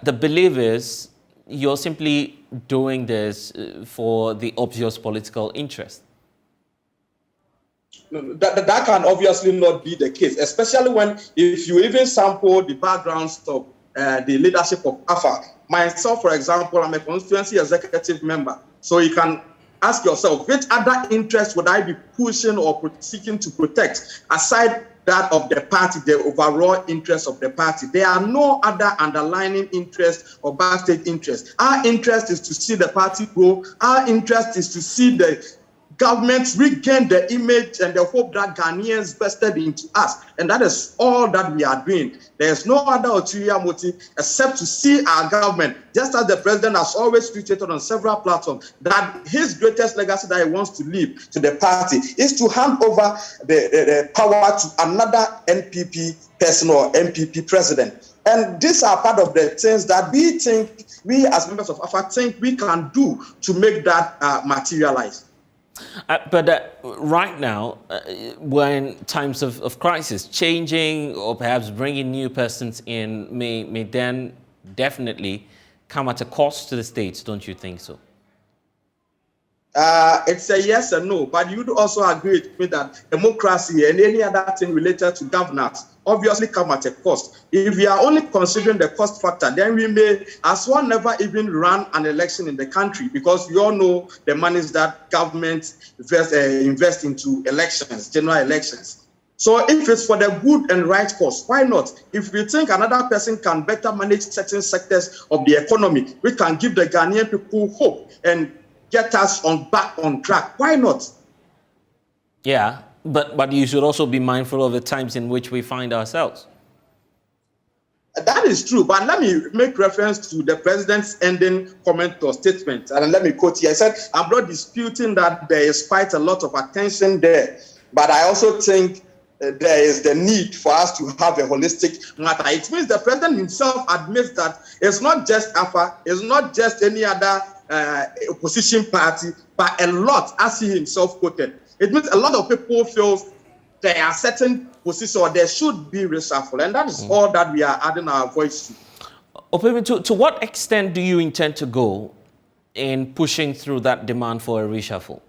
The belief is you're simply doing this for the obvious political interest. That can obviously not be the case, especially when, if you even sample the backgrounds of the leadership of AFA. Myself, for example, I'm a constituency executive member. So you can ask yourself, which other interest would I be pushing or seeking to protect aside that of the party, the overall interest of the party? There are no other underlying interest or backstage interest. Our interest is to see the party grow. Our interest is to see the government regain the image and the hope that Ghanaians vested into us. And that is all that we are doing. There is no other ulterior motive except to see our government, just as the president has always tweeted on several platforms, that his greatest legacy that he wants to leave to the party is to hand over the power to another NPP person or NPP president. And these are part of the things that we think, we as members of AFA think we can do to make that materialize. But right now, we're in times of crisis. Changing or perhaps bringing new persons in may then definitely come at a cost to the states, don't you think so? It's a yes and no, but you'd also agree with me that democracy and any other thing related to governance obviously come at a cost. If we are only considering the cost factor, then we may as well never even run an election in the country, because we all know the monies that government invest into elections, general elections. So if it's for the good and right cause, why not? If we think another person can better manage certain sectors of the economy, we can give the Ghanaian people hope and get us back on track, why not? Yeah, but you should also be mindful of the times in which we find ourselves. That is true, but let me make reference to the president's ending comment or statement, and let me quote here. He said, I'm not disputing that there is quite a lot of attention there, but I also think there is the need for us to have a holistic matter. It means the president himself admits that it's not just AFA, it's not just any other opposition party, but a lot, as he himself quoted. It means a lot of people feel there are certain positions or there should be reshuffle, and that is all that we are adding our voice to. Opemi, to what extent do you intend to go in pushing through that demand for a reshuffle?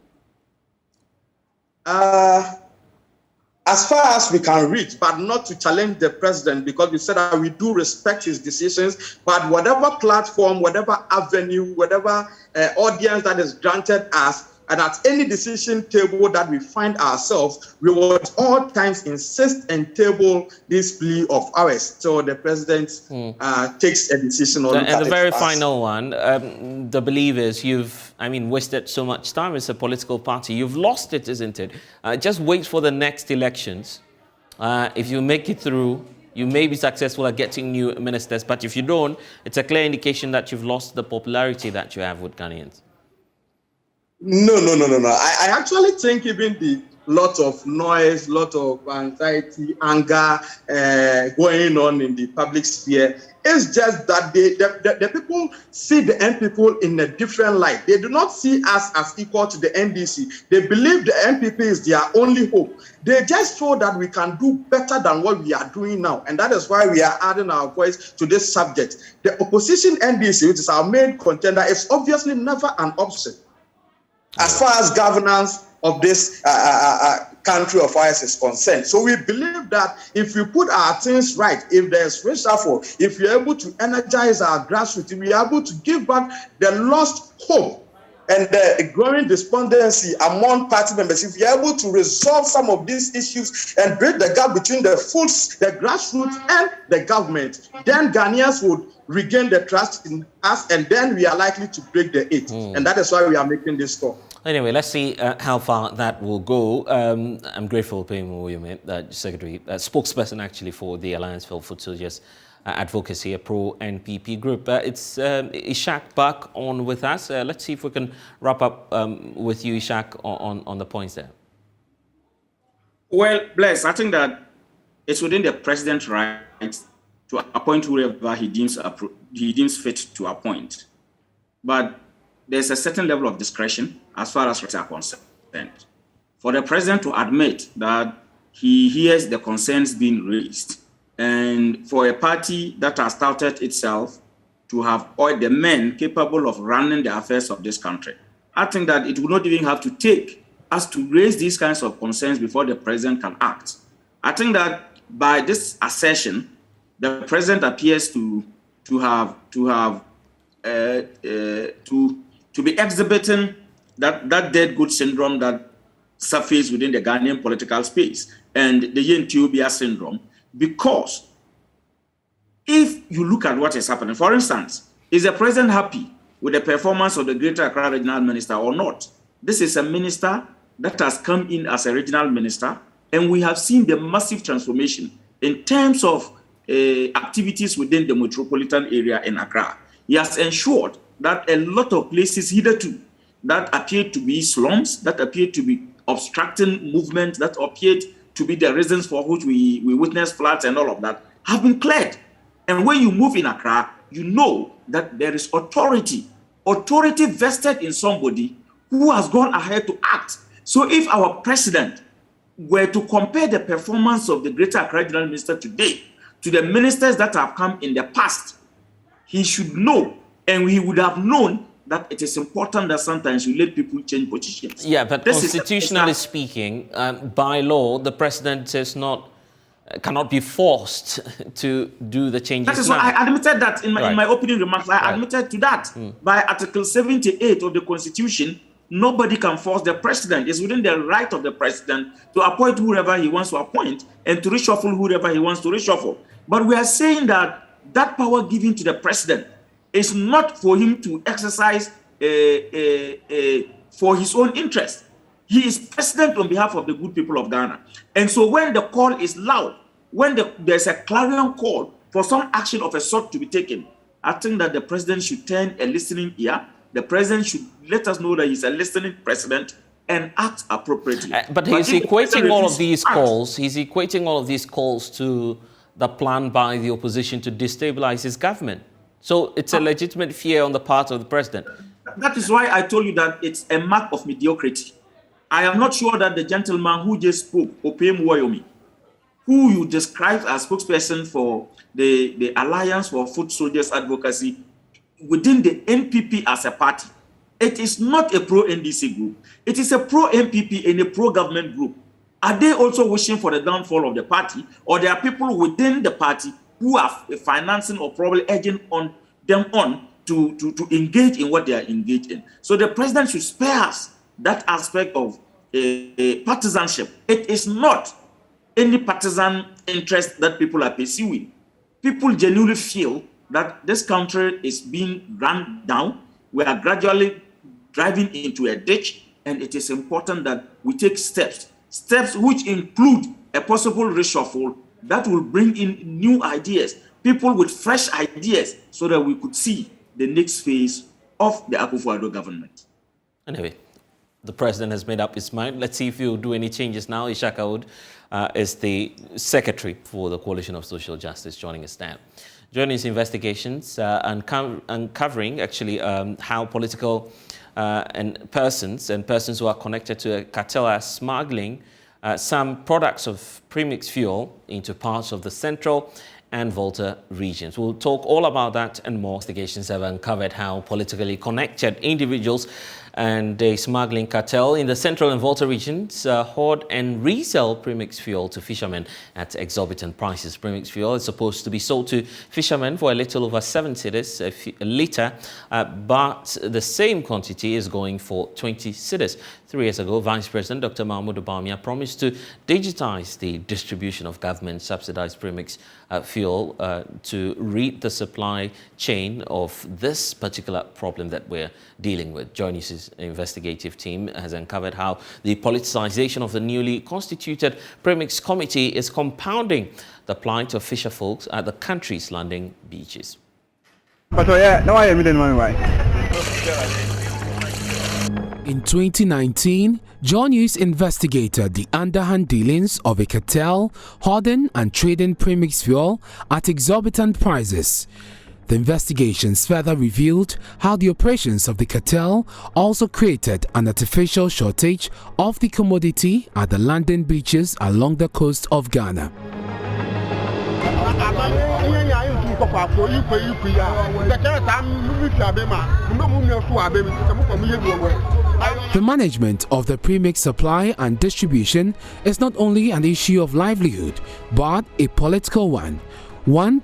As far as we can reach, but not to challenge the president, because we said that we do respect his decisions, but whatever platform, whatever avenue, whatever audience that is granted us, and at any decision table that we find ourselves, we will at all times insist and table this plea of ours till the president takes a decision. And the very final one, the belief is you've, wasted so much time as a political party. You've lost it, isn't it? Just wait for the next elections. If you make it through, you may be successful at getting new ministers, but if you don't, it's a clear indication that you've lost the popularity that you have with Ghanaians. No. I actually think even lot of noise, lot of anxiety, anger going on in the public sphere. It's just that the people see the NPP in a different light. They do not see us as equal to the NDC. They believe the NPP is their only hope. They just feel that we can do better than what we are doing now. And that is why we are adding our voice to this subject. The opposition NDC, which is our main contender, is obviously never an option as far as governance of this country of ours is concerned. So we believe that if we put our things right, if there's reshuffle, if we're able to energize our grassroots, if we're able to give back the lost hope and the growing despondency among party members, if we're able to resolve some of these issues and bridge the gap between the grassroots and the government, then Ghanaians would regain the trust in us, and then we are likely to break the eight. And that is why we are making this call. Anyway, let's see how far that will go. I'm grateful, Paymo, Secretary, spokesperson actually for the Alliance for Foot Soldiers Advocacy, a pro-NPP group. It's Ishak back on with us. Let's see if we can wrap up with you, Ishak, on the points there. Well, Bless, I think that it's within the president's right to appoint whoever he deems fit to appoint. But there's a certain level of discretion as far as rights are concerned. For the president to admit that he hears the concerns being raised, and for a party that has touted itself to have all the men capable of running the affairs of this country, I think that it would not even have to take us to raise these kinds of concerns before the president can act. I think that by this assertion, the president appears to be exhibiting that dead good syndrome that surfaces within the Ghanaian political space and the Yen-Tiobia syndrome, because if you look at what is happening, for instance, is the president happy with the performance of the Greater Accra Regional Minister or not? This is a minister that has come in as a regional minister, and we have seen the massive transformation in terms of activities within the metropolitan area in Accra. He has ensured that a lot of places hitherto that appeared to be slums, that appeared to be obstructing movement, that appeared to be the reasons for which we witnessed floods and all of that, have been cleared. And when you move in Accra, you know that there is authority vested in somebody who has gone ahead to act. So if our president were to compare the performance of the Greater Accra Regional Minister today to the ministers that have come in the past, he should know, and he would have known, that it is important that sometimes you let people change positions. Yeah, but constitutionally speaking, by law, the president cannot be forced to do the changes. That is why I admitted that in my opening remarks. I admitted to that. By Article 78 of the Constitution, nobody can force the president. It's within the right of the president to appoint whoever he wants to appoint and to reshuffle whoever he wants to reshuffle. But we are saying that power given to the president is not for him to exercise for his own interest. He is president on behalf of the good people of Ghana. And so when the call is loud, when there's a clarion call for some action of a sort to be taken, I think that the president should turn a listening ear. The president should let us know that he's a listening president and act appropriately. But he's equating all of these calls. He's equating all of these calls to the plan by the opposition to destabilize his government. So it's a legitimate fear on the part of the president. That is why I told you that it's a mark of mediocrity. I am not sure that the gentleman who just spoke, Opem Woyomi, who you described as spokesperson for the Alliance for Foot Soldiers Advocacy within the NPP as a party, it is not a pro-NDC group. It is a pro-NPP and a pro-government group. Are they also wishing for the downfall of the party, or there are people within the party who are financing or probably urging them to engage in what they are engaged in? So the president should spare us that aspect of partisanship. It is not any partisan interest that people are pursuing. People genuinely feel that this country is being run down. We are gradually driving into a ditch, and it is important that we take steps which include a possible reshuffle that will bring in new ideas, people with fresh ideas, so that we could see the next phase of the Akufo-Addo government. Anyway, the president has made up his mind. Let's see if he'll do any changes now. Ishaq Aoud is the secretary for the Coalition of Social Justice, joining us now. JoyNews investigations uncovering actually how political and persons who are connected to a cartel are smuggling some products of premixed fuel into parts of the central and Volta regions. We'll talk all about that and more. Investigations have uncovered how politically connected individuals and a smuggling cartel in the central and Volta regions hoard and resell premixed fuel to fishermen at exorbitant prices. Premixed fuel is supposed to be sold to fishermen for a little over 7 cedis a litre, but the same quantity is going for 20 cedis. 3 years ago, Vice President Dr. Mahmoud Bawumia promised to digitize the distribution of government-subsidized premixed fuel to rid the supply chain of this particular problem that we're dealing with. JoyNews' investigative team has uncovered how the politicization of the newly constituted premix committee is compounding the plight of fisher folks at the country's landing beaches. In 2019, JoyNews investigated the underhand dealings of a cartel hoarding and trading premixed fuel at exorbitant prices. The investigations further revealed how the operations of the cartel also created an artificial shortage of the commodity at the landing beaches along the coast of Ghana. The management of the premix supply and distribution is not only an issue of livelihood, but a political one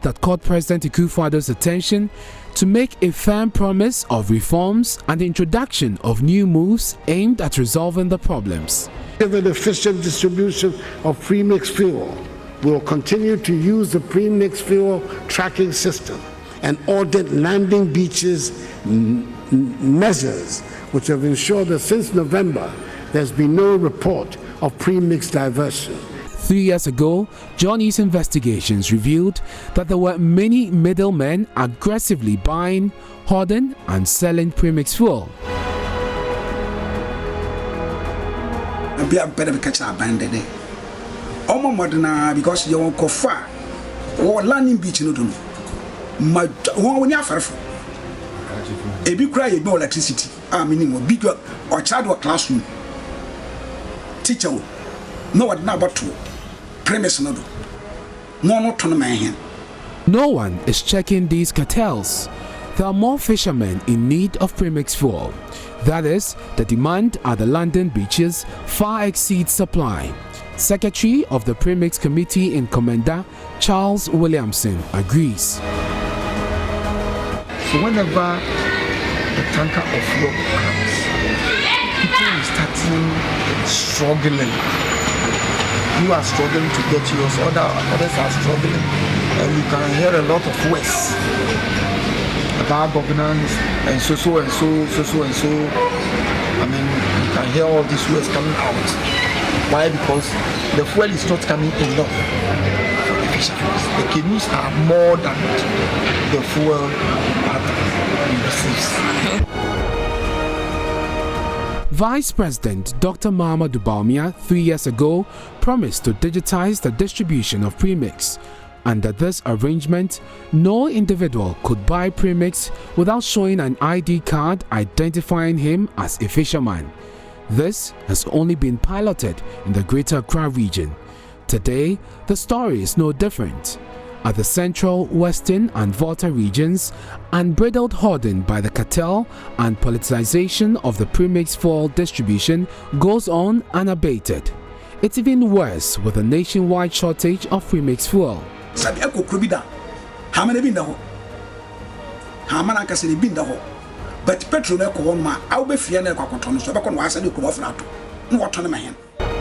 that caught President Akufo-Addo's attention to make a firm promise of reforms and the introduction of new moves aimed at resolving the problems. Given the efficient distribution of premixed fuel, we will continue to use the premixed fuel tracking system and audit landing beaches measures which have ensured that since November there's been no report of premixed diversion. 3 years ago, JoyNews investigations revealed that there were many middlemen aggressively buying, hoarding and selling premixed fuel. Because you won't go far or landing beach no do my one a big cry about electricity. I mean, big or child or classroom teacher no what now but two premise no do no not to my hand. No one is checking these cartels. There are more fishermen in need of premixed fuel. That is, the demand at the London beaches far exceeds supply. Secretary of the Premix Committee in Commander, Charles Williamson, agrees. So whenever the tanker of fuel comes, people are starting struggling. You are struggling to get yours, others are struggling. And you can hear a lot of words about governance and so. I mean, you can hear all these words coming out. Why? Because the fuel is not coming enough for the fisheries. The canoes are more than the fuel that we receive. Vice President Dr. Mahmoud Bawumia 3 years ago promised to digitize the distribution of premix. Under this arrangement, no individual could buy premix without showing an ID card identifying him as a fisherman. This has only been piloted in the Greater Accra region. Today, the story is no different. At the Central, Western and Volta regions, unbridled hoarding by the cartel and politicization of the premixed fuel distribution goes on unabated. It's even worse with a nationwide shortage of premixed fuel. But petrol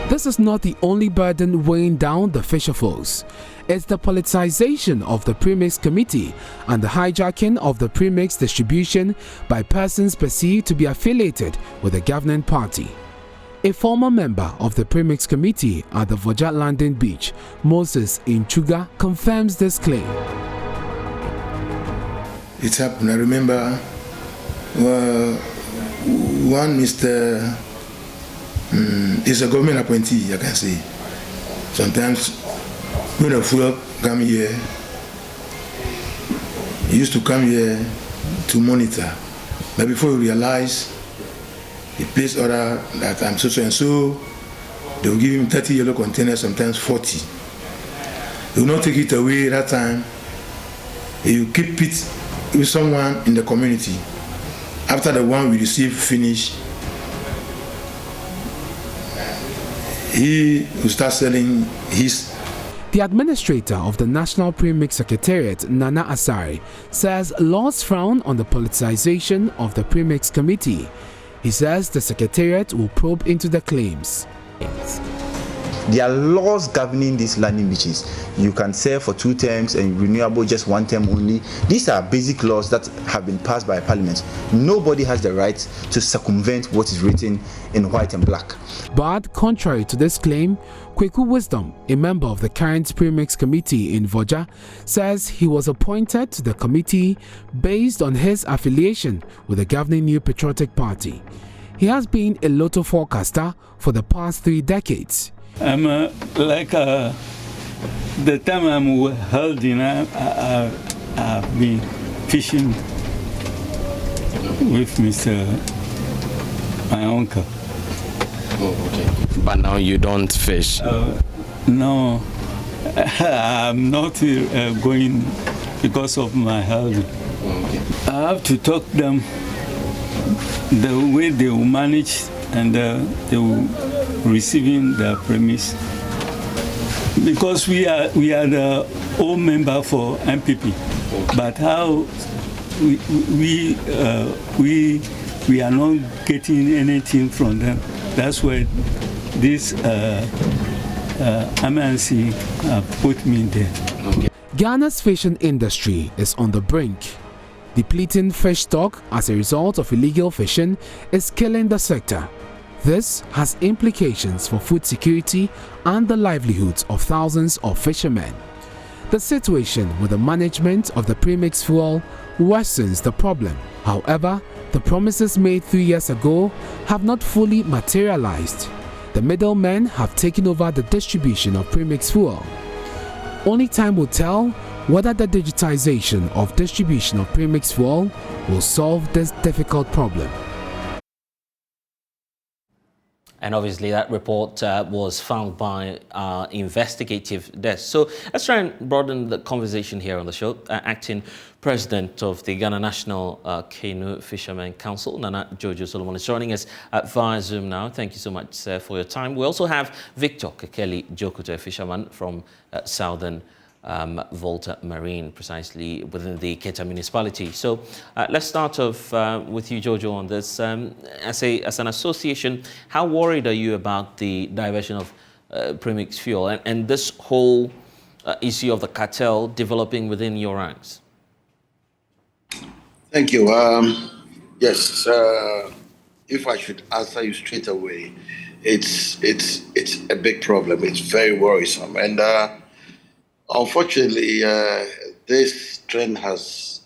This is not the only burden weighing down the fisher folks. It's the politicization of the Premix Committee and the hijacking of the premix distribution by persons perceived to be affiliated with the governing party. A former member of the Premix Committee at the Vojat Landing Beach, Moses Inchuga, confirms this claim. It happened. I remember one Mr. It's a government appointee, I can say. Sometimes when a fuel come here, he used to come here to monitor. But before you realize, he placed order that I'm so and so, they will give him 30 yellow containers, sometimes 40. He will not take it away that time. He will keep it with someone in the community. After the one we receive finish, he will start selling his. The administrator of the National Premix Secretariat, Nana Asare, says laws frown on the politicization of the Premix Committee. He says the Secretariat will probe into the claims. There are laws governing these landing beaches. You can sell for 2 terms and renewable just 1 term only. These are basic laws that have been passed by Parliament. Nobody has the right to circumvent what is written in white and black. But contrary to this claim, Kweku Wisdom, a member of the current Premix Committee in Voja, says he was appointed to the committee based on his affiliation with the governing New Patriotic Party. He has been a lotto forecaster for the past 3 decades. I'm the time I'm holding, I've been fishing with my uncle. Oh, okay. But now you don't fish? No, I'm not going because of my health. Okay. I have to talk them the way they will manage and they will receiving the premise, because we are the old member for MPP, but how we are not getting anything from them. That's why this MNC put me there. Okay. Ghana's fishing industry is on the brink. Depleting fish stock as a result of illegal fishing is killing the sector. This has implications for food security and the livelihoods of thousands of fishermen. The situation with the management of the premix fuel worsens the problem. However, the promises made 3 years ago have not fully materialized. The middlemen have taken over the distribution of premix fuel. Only time will tell whether the digitization of distribution of premix fuel will solve this difficult problem. And obviously that report was found by our investigative desk. So let's try and broaden the conversation here on the show. Acting President of the Ghana National Canoe Fishermen Council, Nana Jojo Solomon, is joining us via Zoom now. Thank you so much for your time. We also have Victor Kekeli Jokuto, a fisherman from Southern Volta Marine, precisely within the Keta municipality. So let's start off with you, Jojo, on this. As an association, how worried are you about the diversion of premix fuel and this whole issue of the cartel developing within your ranks? Thank you. Yes, if I should answer you straight away, it's a big problem. It's very worrisome, and unfortunately, this trend has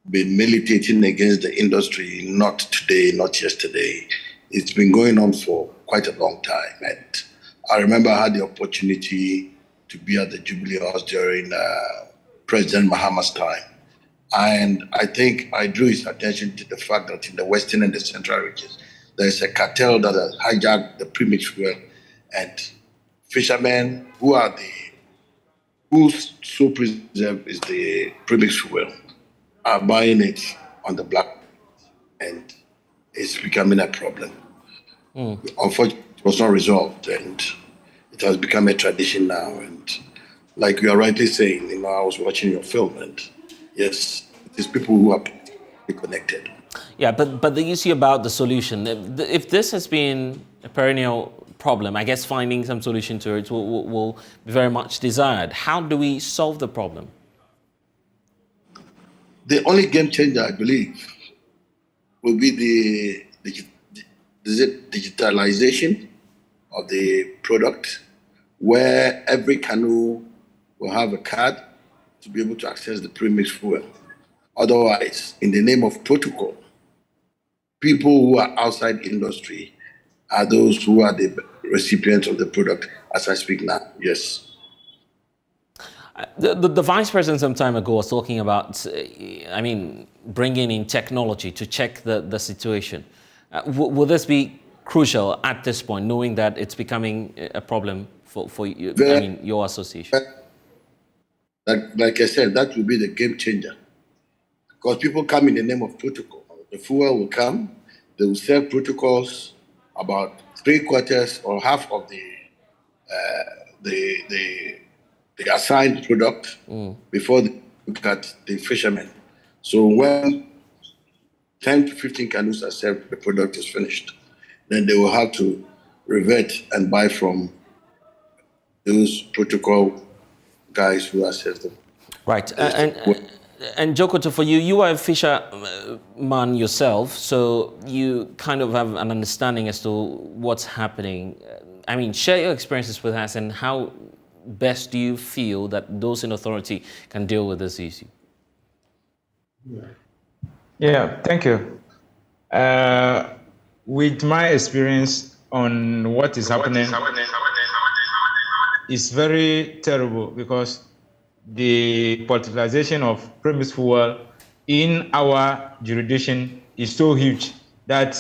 been militating against the industry, not today, not yesterday. It's been going on for quite a long time. And I remember I had the opportunity to be at the Jubilee House during President Mahama's time. And I think I drew his attention to the fact that in the Western and the Central regions, there's a cartel that has hijacked the premix fuel, and fishermen whose sole preserve is the premix fuel are buying it on the black, and it's becoming a problem. Unfortunately, it was not resolved, and it has become a tradition now. And like you are rightly saying, I was watching your film, and yes, it is people who are connected. Yeah, but the issue about the solution, if this has been a perennial problem, I guess finding some solution to it will be very much desired. How do we solve the problem? The only game changer, I believe, will be the digitalization of the product, where every canoe will have a card to be able to access the premix fuel. Otherwise, in the name of protocol, people who are outside industry are those who are the recipients of the product as I speak now. Yes. The vice president some time ago was talking about, bringing in technology to check the situation. Will this be crucial at this point, knowing that it's becoming a problem for you, your association? Like I said, that will be the game changer. Because people come in the name of protocol. The fuel will come, they will sell protocols about 3/4 or half of the assigned product before they look at the fishermen. So when 10 to 15 canoes are served, the product is finished. Then they will have to revert and buy from those protocol guys who assess them. Right. And Jokoto, for you are a fisherman yourself, so you kind of have an understanding as to what's happening. Share your experiences with us, and how best do you feel that those in authority can deal with this issue? Yeah, thank you. With my experience on what is happening, it's very terrible, because the politicization of premise fuel in our jurisdiction is so huge that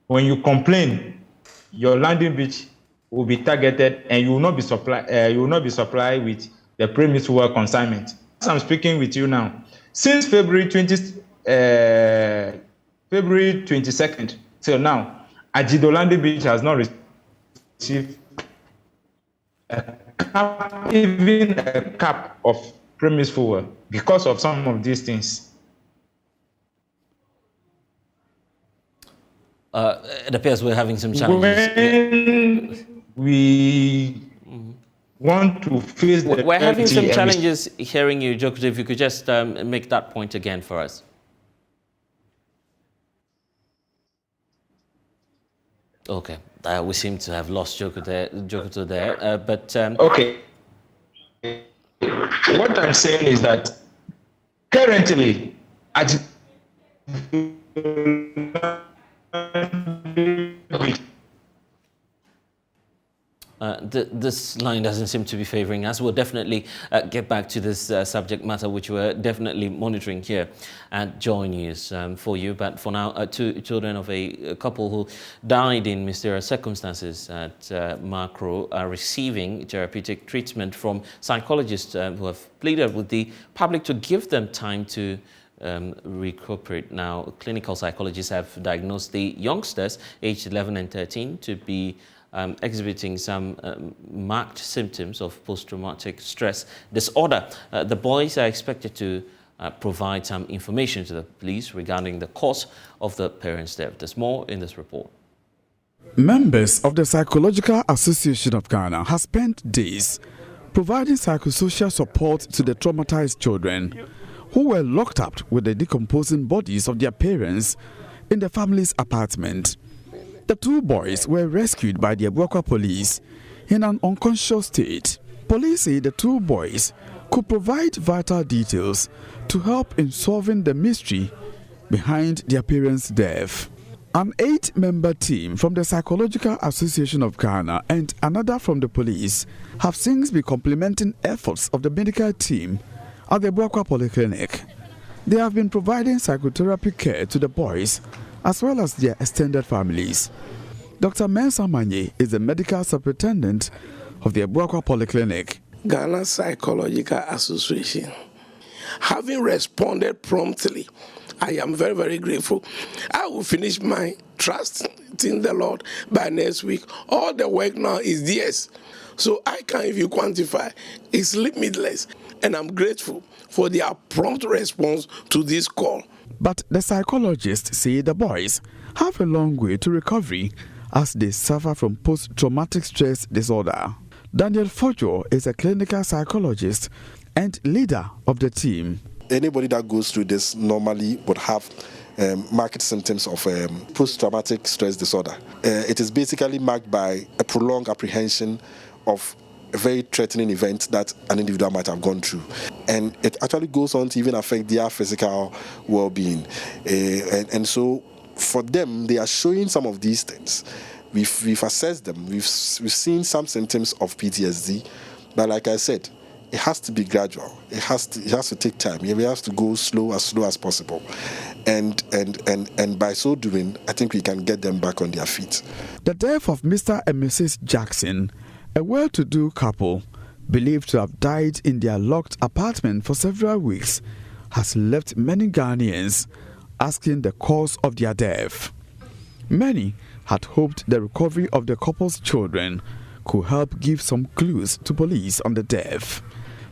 when you complain, your landing beach will be targeted, and you will not be supplied with the premise fuel consignment. As I'm speaking with you now, since February 22nd till now, Ajido landing beach has not received even a cup of premise fuel because of some of these things. It appears we're having some challenges. When we want to face the we're having some challenges hearing you, Jokoto. If you could just make that point again for us. Okay, we seem to have lost Jokoto there, but... Okay. What I'm saying is that currently, this line doesn't seem to be favoring us. We'll definitely get back to this subject matter, which we're definitely monitoring here at JoyNews for you. But for now, two children of a couple who died in mysterious circumstances at Macro are receiving therapeutic treatment from psychologists who have pleaded with the public to give them time to recuperate. Now, clinical psychologists have diagnosed the youngsters, aged 11 and 13, to be exhibiting some marked symptoms of post-traumatic stress disorder. The boys are expected to provide some information to the police regarding the cause of the parents' death. There's more in this report. Members of the Psychological Association of Ghana have spent days providing psychosocial support to the traumatized children who were locked up with the decomposing bodies of their parents in the family's apartment. The two boys were rescued by the Abuakwa police in an unconscious state. Police say the two boys could provide vital details to help in solving the mystery behind their parents' death. An 8-member team from the Psychological Association of Ghana and another from the police have since been complementing efforts of the medical team at the Abuakwa Polyclinic. They have been providing psychotherapy care to the boys as well as their extended families. Dr. Mensa Manye is the medical superintendent of the Abuakwa Polyclinic. Ghana Psychological Association, having responded promptly, I am very, very grateful. I will finish my trust in the Lord by next week. All the work now is theirs. So I can't even quantify. It's limitless. And I'm grateful for their prompt response to this call. But the psychologists say the boys have a long way to recovery as they suffer from post-traumatic stress disorder. Daniel Fojo is a clinical psychologist and leader of the team. Anybody that goes through this normally would have marked symptoms of post-traumatic stress disorder. It is basically marked by a prolonged apprehension of a very threatening event that an individual might have gone through. And it actually goes on to even affect their physical well-being. And so for them, they are showing some of these things We've assessed them. We've seen some symptoms of PTSD, but like I said, it has to be gradual. It has to take time. We have to go slow as possible, and by so doing, I think we can get them back on their feet. The death of Mr. and Mrs. Jackson, a well-to-do couple believed to have died in their locked apartment for several weeks, has left many Ghanaians asking the cause of their death. Many had hoped the recovery of the couple's children could help give some clues to police on the death.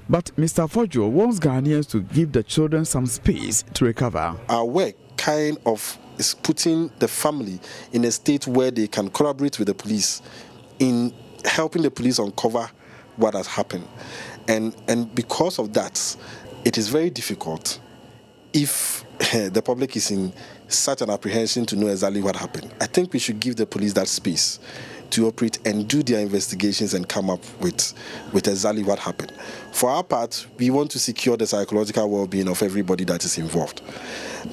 But Mr. Fojo wants Ghanaians to give the children some space to recover. Our work kind of is putting the family in a state where they can collaborate with the police in helping the police uncover what has happened. And because of that, it is very difficult if the public is in such an apprehension to know exactly what happened. I think we should give the police that space to operate and do their investigations and come up with exactly what happened. For our part, we want to secure the psychological well-being of everybody that is involved.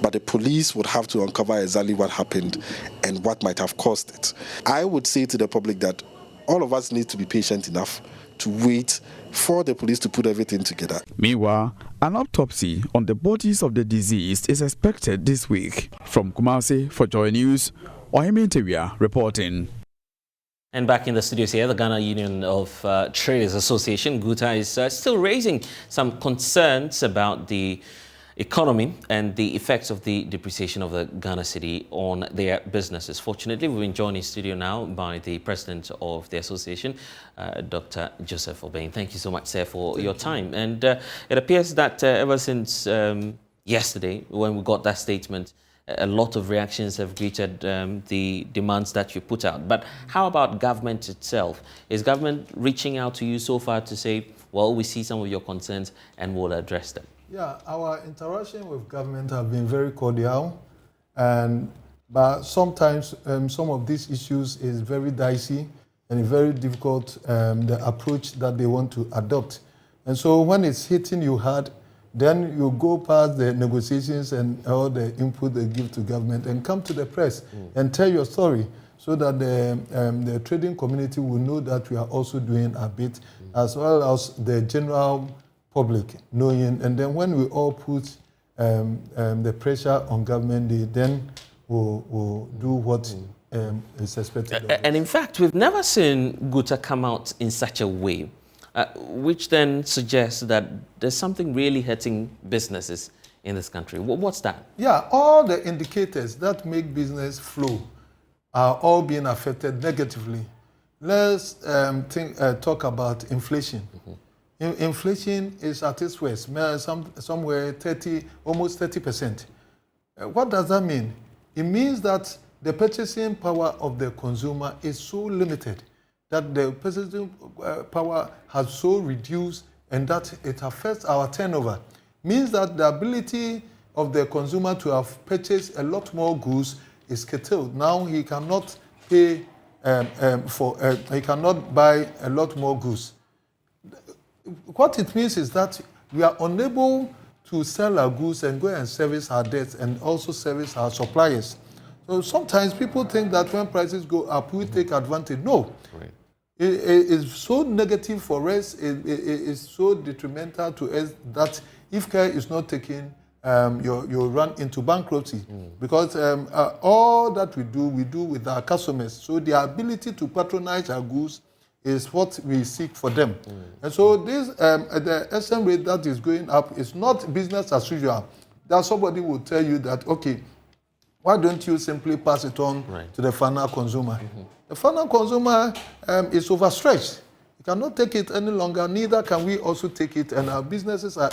But the police would have to uncover exactly what happened and what might have caused it. I would say to the public that all of us need to be patient enough to wait for the police to put everything together. Meanwhile, an autopsy on the bodies of the deceased is expected this week. From Kumasi for Joy News, Ohime Ntewia reporting. And back in the studios here, the Ghana Union of Traders Association, GUTA, is still raising some concerns about the economy and the effects of the depreciation of the Ghana cedi on their businesses. Fortunately, we've been joined in studio now by the president of the association, Dr. Joseph Obeng. Thank you so much, sir, for your time. And it appears that ever since yesterday, when we got that statement, a lot of reactions have greeted the demands that you put out. But how about government itself? Is government reaching out to you so far to say, well, we see some of your concerns and we'll address them? Yeah, our interaction with government have been very cordial, but sometimes some of these issues is very dicey and very difficult, the approach that they want to adopt. And so when it's hitting you hard, then you go past the negotiations and all the input they give to government and come to the press and tell your story so that the trading community will know that we are also doing a bit, as well as the general public knowing. And then when we all put the pressure on government, they then will do what is expected. And in fact, we've never seen GUTA come out in such a way, which then suggests that there's something really hurting businesses in this country. What's that? Yeah, all the indicators that make business flow are all being affected negatively. Let's talk about inflation. Inflation is at its worst, somewhere almost 30%. What does that mean? It means that the purchasing power of the consumer is so limited, that the purchasing power has so reduced, and that it affects our turnover. Means that the ability of the consumer to have purchased a lot more goods is curtailed. Now he cannot pay he cannot buy a lot more goods. What it means is that we are unable to sell our goods and go and service our debts and also service our suppliers. So sometimes people think that when prices go up, we take advantage. No. Right. It is so negative for us, it is so detrimental to us that if care is not taken, you run into bankruptcy. Because all that we do with our customers. So the ability to patronize our goods is what we seek for them. And so this the SM rate that is going up is not business as usual. That somebody will tell you that, okay, why don't you simply pass it on to the final consumer? The final consumer is overstretched. You cannot take it any longer, neither can we also take it, and our businesses are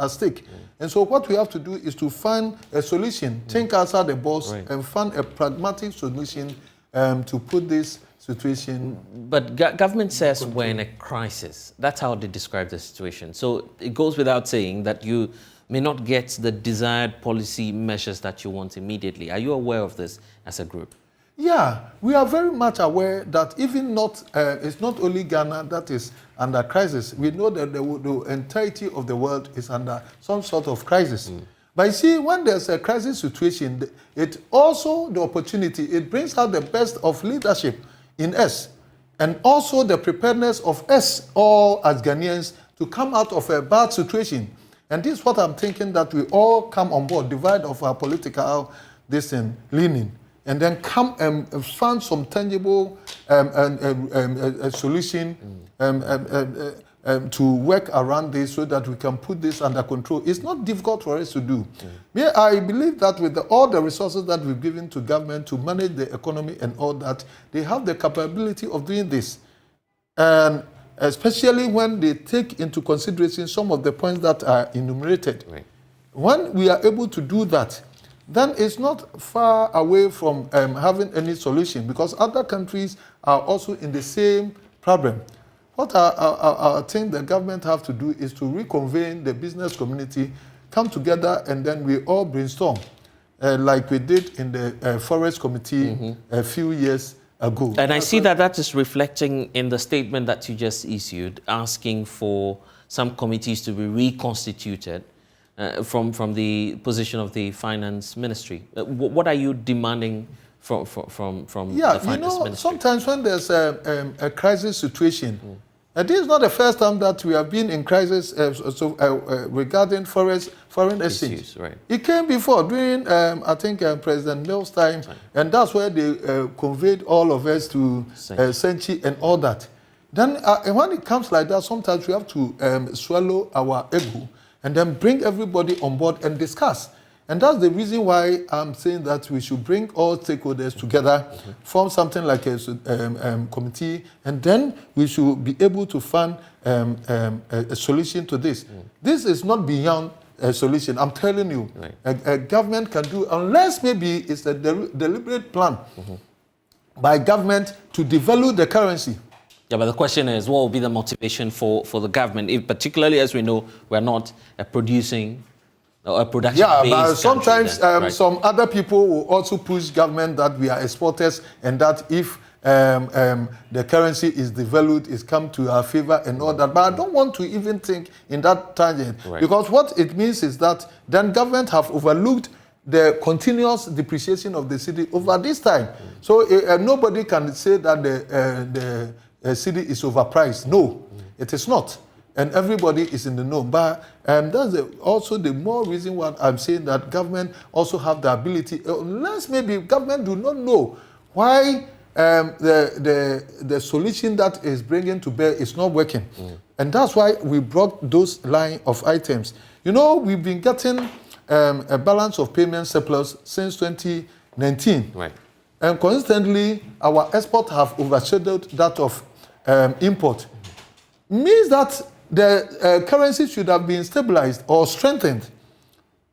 at stake. And so what we have to do is to find a solution, think outside the box, and find a pragmatic solution to put this situation. But government says we're in a crisis. That's how they describe the situation. So it goes without saying that you may not get the desired policy measures that you want immediately. Are you aware of this as a group? Yeah, we are very much aware that even it's not only Ghana that is under crisis. We know that the entirety of the world is under some sort of crisis. But you see, when there's a crisis situation, it also the opportunity, it brings out the best of leadership. in us, and also the preparedness of us all as Ghanaians to come out of a bad situation. And this is what I'm thinking, that we all come on board, divide of our political leaning, and then come and find some tangible solution to work around this so that we can put this under control. It's not difficult for us to do. Yeah, I believe that with all the resources that we've given to government to manage the economy and all that, they have the capability of doing this. And especially when they take into consideration some of the points that are enumerated. Right. When we are able to do that, then it's not far away from having any solution, because other countries are also in the same problem. What I think the government have to do is to reconvene the business community, come together, and then we all brainstorm, like we did in the Forest Committee a few years ago. And I see that is reflecting in the statement that you just issued, asking for some committees to be reconstituted from the position of the Finance Ministry. What are you demanding from the Finance Ministry? Sometimes when there's a crisis situation, this is not the first time that we have been in crisis regarding foreign exchange. Right. It came before, during, I think, President Mills' time, and that's where they conveyed all of us to Senchi and all that. Then when it comes like that, sometimes we have to swallow our ego and then bring everybody on board and discuss. And that's the reason why I'm saying that we should bring all stakeholders together, form something like a committee, and then we should be able to find a solution to this. This is not beyond a solution, I'm telling you. Right. A government can do, unless maybe it's a deliberate plan by government to devalue the currency. Yeah, but the question is, what will be the motivation for the government, if, particularly as we know we're not producing a production-based country. Yeah, but sometimes right. some other people will also push government that we are exporters, and that if the currency is devalued, it's come to our favor and all that. But I don't want to even think in that tangent, because what it means is that then government have overlooked the continuous depreciation of the city over this time. So nobody can say that the city is overpriced. No, it is not. And everybody is in the know. But that's also the more reason why I'm saying that government also have the ability, unless maybe government do not know why the solution that is bringing to bear is not working. And that's why we brought those line of items. You know, we've been getting a balance of payment surplus since 2019. Right. And constantly, our export have overshadowed that of import. Means that the currency should have been stabilized or strengthened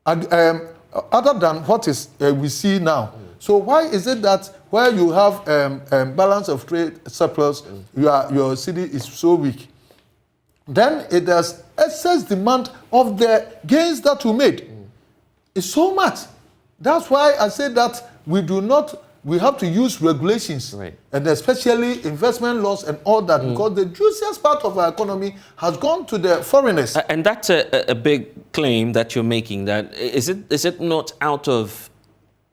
other than what is we see now. So why is it that where you have balance of trade surplus, your city is so weak? Then it has excess demand of the gains that we made. It's so much. That's why I say that we have to use regulations, and especially investment laws and all that, because the juiciest part of our economy has gone to the foreigners. And that's a big claim that you're making. That is it not out of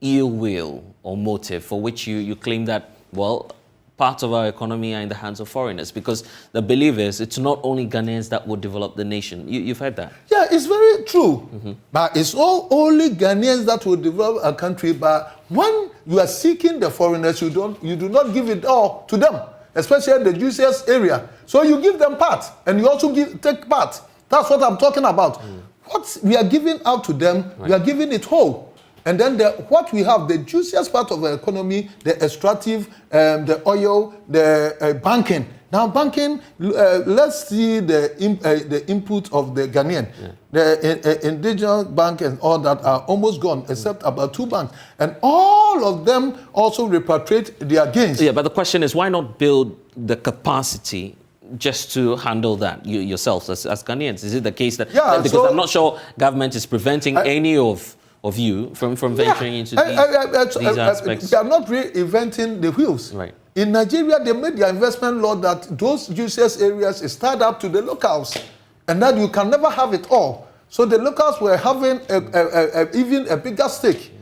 ill will or motive for which you claim that, well, part of our economy are in the hands of foreigners? Because the belief is it's not only Ghanaians that will develop the nation. You've heard that? Yeah, it's very true. But it's not only Ghanaians that will develop a country. But when you are seeking the foreigners, you do not give it all to them, especially the juiciest area. So you give them part, and you also take part. That's what I'm talking about. What we are giving out to them, we are giving it whole. And then what we have, the juiciest part of the economy, the extractive, the oil, the banking. Now banking, let's see the input of the Ghanaian. The indigenous bank and all that are almost gone, except about 2 banks. And all of them also repatriate their gains. Yeah, but the question is, why not build the capacity just to handle that yourselves as Ghanaians? Is it the case that, because I'm not sure government is preventing any of you from venturing into these aspects? They are not reinventing the wheels. Right. In Nigeria, they made their investment law that those juiciest areas is tied up to the locals, and that you can never have it all. So the locals were having even a bigger stake,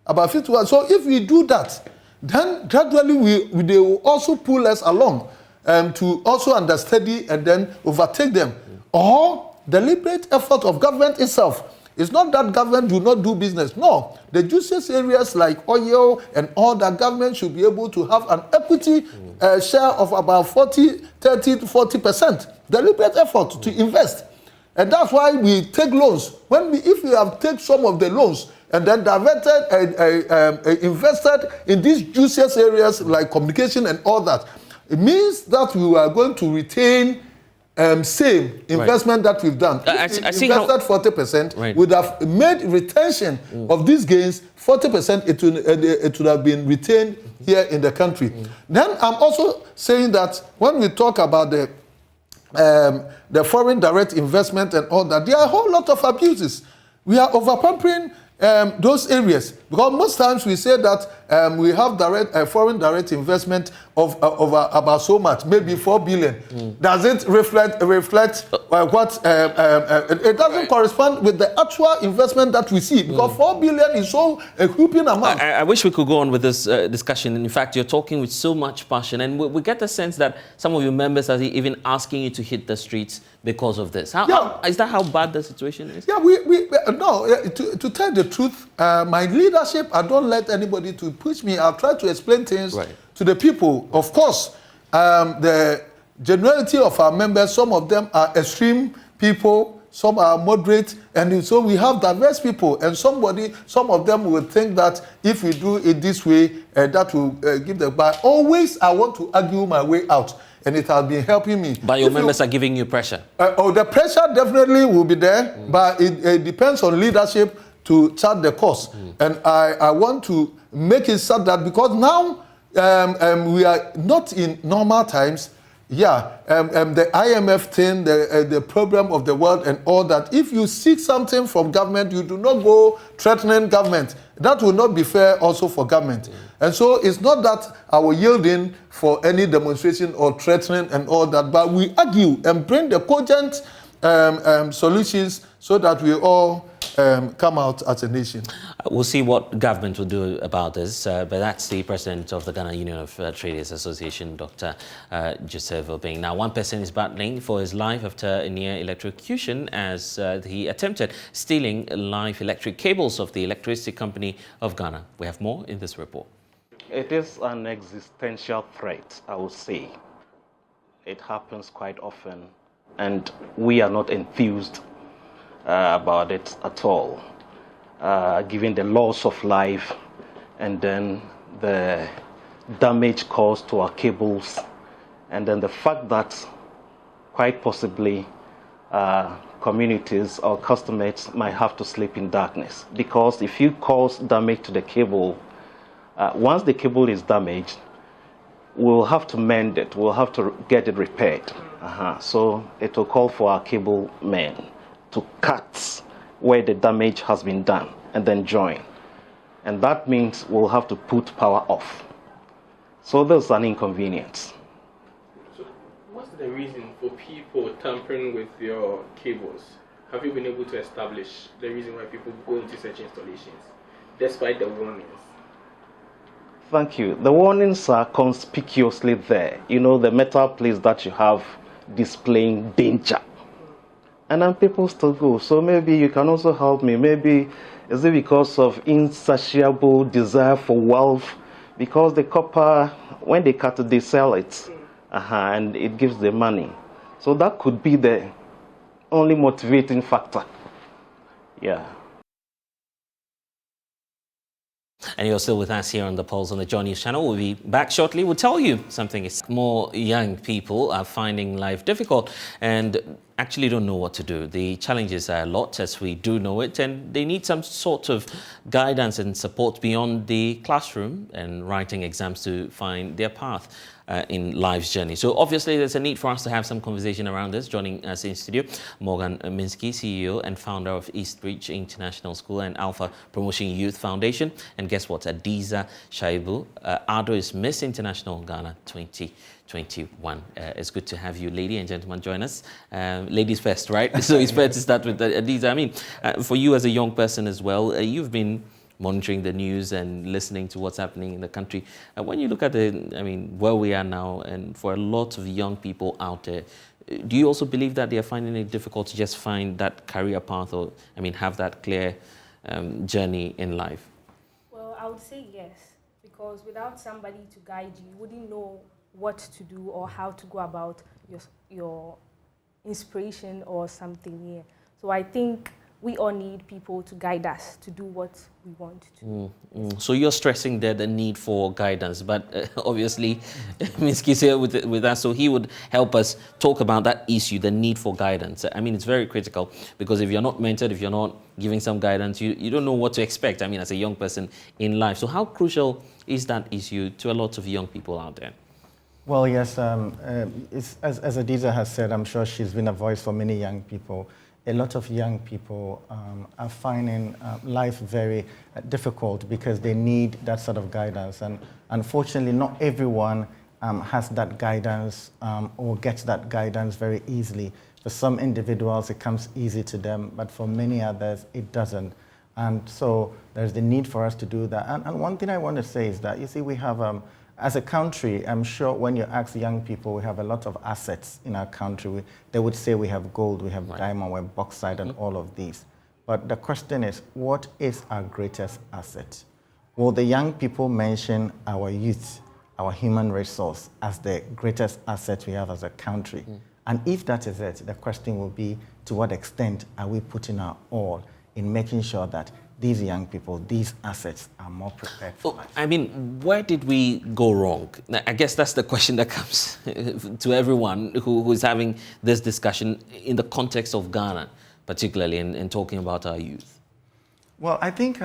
about 51. So if we do that, then gradually they will also pull us along to also understudy and then overtake them. Or deliberate effort of government itself. It's not that government do not do business. No, the juiciest areas like oil and all that, government should be able to have an equity share of about 30 to 40%. Deliberate effort to invest. And that's why we take loans. If we have taken some of the loans and then diverted and invested in these juiciest areas like communication and all that, it means that we are going to retain same investment that we've done. If we invested 40%, would have made retention of these gains 40%. It would have been retained here in the country. Then I'm also saying that when we talk about the foreign direct investment and all that, there are a whole lot of abuses. We are over-pampering those areas, because most times we say that we have foreign direct investment of about so much, maybe 4 billion. Does it reflect what it doesn't correspond with the actual investment that we see, because 4 billion is so a whooping amount. I wish we could go on with this discussion. In fact, you're talking with so much passion, and we get the sense that some of your members are even asking you to hit the streets because of this. Is that how bad the situation is? Yeah, to tell the truth, my leadership, I don't let anybody to push me. I'll try to explain things to the people. Of course, the generality of our members, some of them are extreme people, some are moderate, and so we have diverse people. And some of them will think that if we do it this way, that will give the. But always, I want to argue my way out. And it has been helping me. But your members are giving you pressure? The pressure definitely will be there, but it depends on leadership to chart the course. And I want to make it such that, because now we are not in normal times. The IMF thing, the problem of the world and all that. If you seek something from government, you do not go threatening government. That will not be fair also for government. And so it's not that I will yield in for any demonstration or threatening and all that, but we argue and bring the cogent solutions so that we all come out as a nation. We'll see what government will do about this, but that's the president of the Ghana Union of Traders Association, Dr. Joseph Obeng. Now, one person is battling for his life after a near electrocution as he attempted stealing live electric cables of the electricity company of Ghana. We have more in this report. It is an existential threat, I would say. It happens quite often, and we are not enthused about it at all, given the loss of life and then the damage caused to our cables, and then the fact that quite possibly communities or customers might have to sleep in darkness, because if you cause damage to the cable, once the cable is damaged, we'll have to mend it, we'll have to get it repaired. So it will call for our cable men to cut where the damage has been done and then join. And that means we'll have to put power off. So there's an inconvenience. So what's the reason for people tampering with your cables? Have you been able to establish the reason why people go into such installations, despite the warnings? Thank you. The warnings are conspicuously there. You know, the metal plates that you have displaying danger. And then people still go. So maybe you can also help me. Maybe is it because of insatiable desire for wealth? Because the copper, when they cut it, they sell it. And it gives them money. So that could be the only motivating factor. Yeah. And you're still with us here on The Pulse on the JoyNews channel. We'll be back shortly. We'll tell you something. More young people are finding life difficult and actually don't know what to do. The challenges are a lot, as we do know it, and they need some sort of guidance and support beyond the classroom and writing exams to find their path in life's journey. So obviously there's a need for us to have some conversation around this. Joining us in studio, Morgan Minsky, CEO and founder of Eastbridge International School and Alpha Promotion Youth Foundation. And guess what? Adiza Shaibu, Ado is Miss International Ghana 2021. It's good to have you, ladies and gentlemen, join us. Ladies first, right? So it's fair to start with Adiza. I mean, for you as a young person as well, you've been monitoring the news and listening to what's happening in the country. When you look at where we are now, and for a lot of young people out there, do you also believe that they are finding it difficult to just find that career path, or have that clear journey in life? Well, I would say yes, because without somebody to guide you, you wouldn't know what to do or how to go about your inspiration or something here. So I think we all need people to guide us to do what we want to. So you're stressing there the need for guidance, but obviously Ms. Kise with us, so he would help us talk about that issue, the need for guidance. It's very critical, because if you're not mentored, if you're not giving some guidance, you don't know what to expect, as a young person in life. So how crucial is that issue to a lot of young people out there? Well, yes, as Adiza has said, I'm sure she's been a voice for many young people. A lot of young people are finding life very difficult because they need that sort of guidance. And unfortunately, not everyone has that guidance or gets that guidance very easily. For some individuals, it comes easy to them, but for many others, it doesn't. And so there's the need for us to do that. And one thing I want to say is that, you see, we have, as a country, I'm sure when you ask young people, we have a lot of assets in our country. They would say we have gold, we have diamond, we have bauxite, and all of these. But the question is, what is our greatest asset? Will the young people mention our youth, our human resource, as the greatest asset we have as a country? And if that is it, the question will be, to what extent are we putting our all in making sure that these young people, these assets, are more prepared for life? Where did we go wrong? I guess that's the question that comes to everyone who is having this discussion in the context of Ghana, particularly, in talking about our youth. Well, I think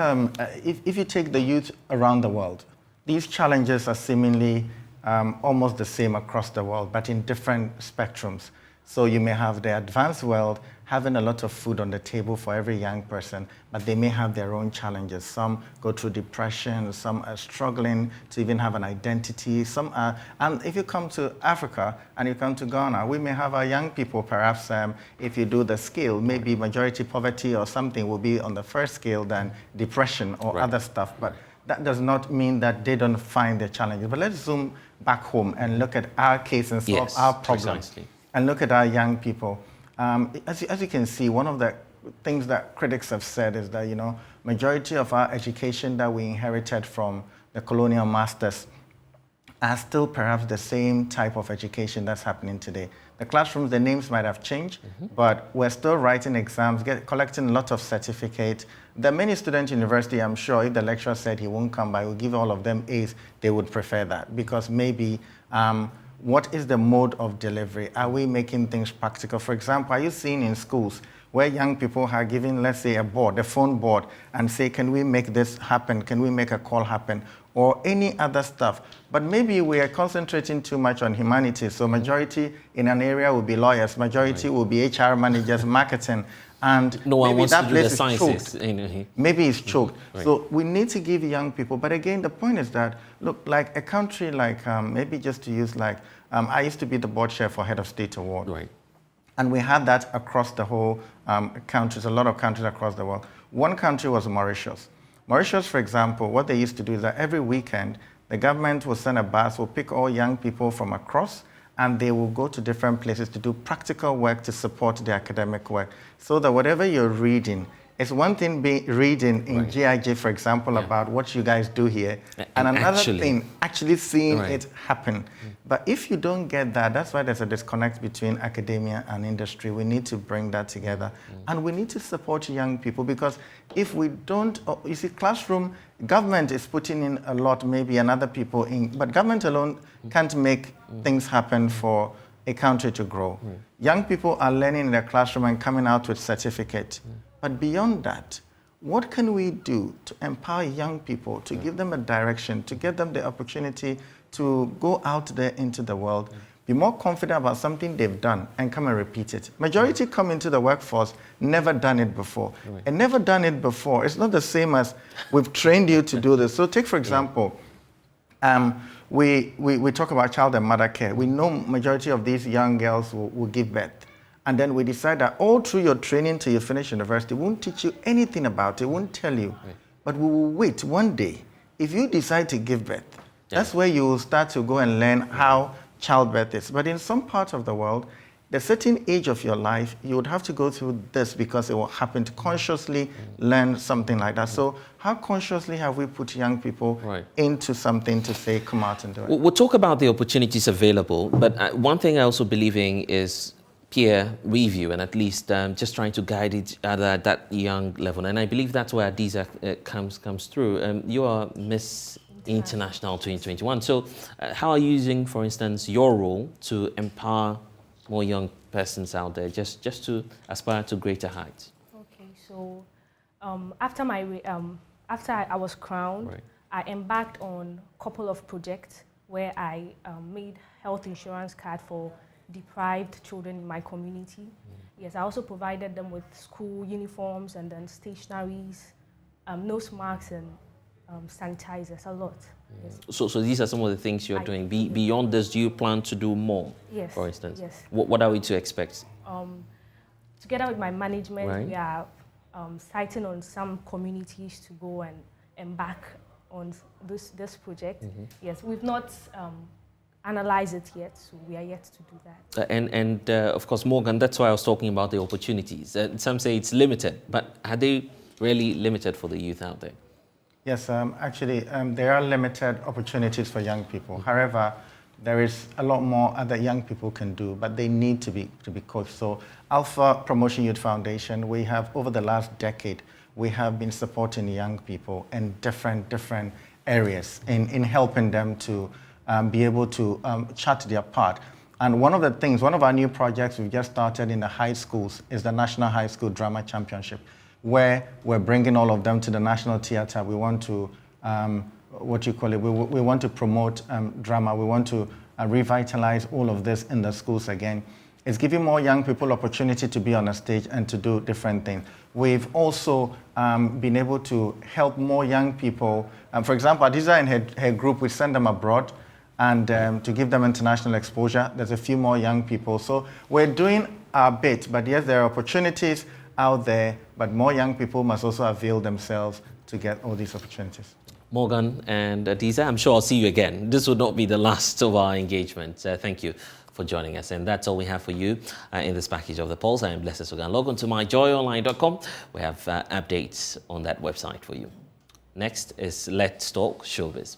if you take the youth around the world, these challenges are seemingly almost the same across the world, but in different spectrums. So you may have the advanced world having a lot of food on the table for every young person, but they may have their own challenges. Some go through depression, some are struggling to even have an identity, some are, and if you come to Africa and you come to Ghana, we may have our young people, perhaps if you do the scale, maybe majority poverty or something will be on the first scale than depression or other stuff, but that does not mean that they don't find their challenges. But let's zoom back home and look at our case and solve our problems. Precisely. And look at our young people. As you can see, one of the things that critics have said is that, majority of our education that we inherited from the colonial masters are still perhaps the same type of education that's happening today. The classrooms, the names might have changed, but we're still writing exams, collecting a lot of certificates. There are many students in university, I'm sure, if the lecturer said he won't come by, we'll give all of them A's, they would prefer that, because maybe what is the mode of delivery? Are we making things practical? For example, are you seeing in schools where young people are given, let's say, a board, a phone board, and say, can we make this happen? Can we make a call happen? Or any other stuff. But maybe we are concentrating too much on humanities. So majority in an area will be lawyers, majority will be HR managers, marketing, and no one maybe wants that to do place the is sciences. choked. Maybe it's choked. So we need to give young people, but again, the point is that, look, like a country like, maybe just to use like, I used to be the board chair for Head of State Award. And we had that across the whole countries, a lot of countries across the world. One country was Mauritius. Mauritius, for example, what they used to do is that every weekend, the government will send a bus, will pick all young people from across, and they will go to different places to do practical work to support the academic work. So that whatever you're reading, it's one thing reading in GIJ, for example, about what you guys do here, and another thing, actually seeing it happen. But if you don't get that, that's why there's a disconnect between academia and industry. We need to bring that together. And we need to support young people, because if we don't, you see, classroom, government is putting in a lot, maybe, and other people in, but government alone can't make things happen for a country to grow. Young people are learning in their classroom and coming out with certificate. But beyond that, what can we do to empower young people, to give them a direction, to give them the opportunity to go out there into the world, be more confident about something they've done, and come and repeat it? Majority come into the workforce, never done it before. And never done it before, it's not the same as we've trained you to do this. So take, for example, we talk about child and mother care. We know majority of these young girls will give birth. And then we decide that all through your training till you finish university, won't teach you anything about it, won't tell you. but we will wait one day. If you decide to give birth, that's where you will start to go and learn how childbirth is. But in some parts of the world, the certain age of your life, you would have to go through this because it will happen to consciously learn something like that. So how consciously have we put young people into something to say, come out and do it? We'll talk about the opportunities available, but one thing I also believe in is peer review and at least just trying to guide each other at that young level. And I believe that's where Adiza comes through. You are Miss International 2021. So how are you using, for instance, your role to empower more young persons out there just to aspire to greater heights? Okay, so after I was crowned, I embarked on a couple of projects where I made health insurance card for deprived children in my community. Yes, I also provided them with school uniforms and then stationaries, nose masks and sanitizers, a lot. Yes. So these are some of the things you're doing. Beyond this, do you plan to do more, for instance? Yes. What are we to expect? Together with my management, we are citing on some communities to go and embark on this project. Yes, we've not analyzed it yet, so we are yet to do that. And of course, Morgan, that's why I was talking about the opportunities. Some say it's limited, but are they really limited for the youth out there? Yes, actually, there are limited opportunities for young people. However, there is a lot more that young people can do, but they need to be coached. So Alpha Promotion Youth Foundation, we have, over the last decade, we have been supporting young people in different areas in helping them to be able to chart their path. And one of our new projects we've just started in the high schools is the National High School Drama Championship, where we're bringing all of them to the National Theatre. We want to, we want to promote drama. We want to revitalize all of this in the schools again. It's giving more young people opportunity to be on a stage and to do different things. We've also been able to help more young people. For example, Adiza and her group, we send them abroad and to give them international exposure. There's a few more young people. So we're doing our bit, but yes, there are opportunities out there, but more young people must also avail themselves to get all these opportunities. Morgan and Adiza, I'm sure I'll see you again. This will not be the last of our engagement. Thank you for joining us. And that's all we have for you in this package of The Pulse. I am Blessed Sogah. Log on to myjoyonline.com. We have updates on that website for you. Next is Let's Talk Showbiz.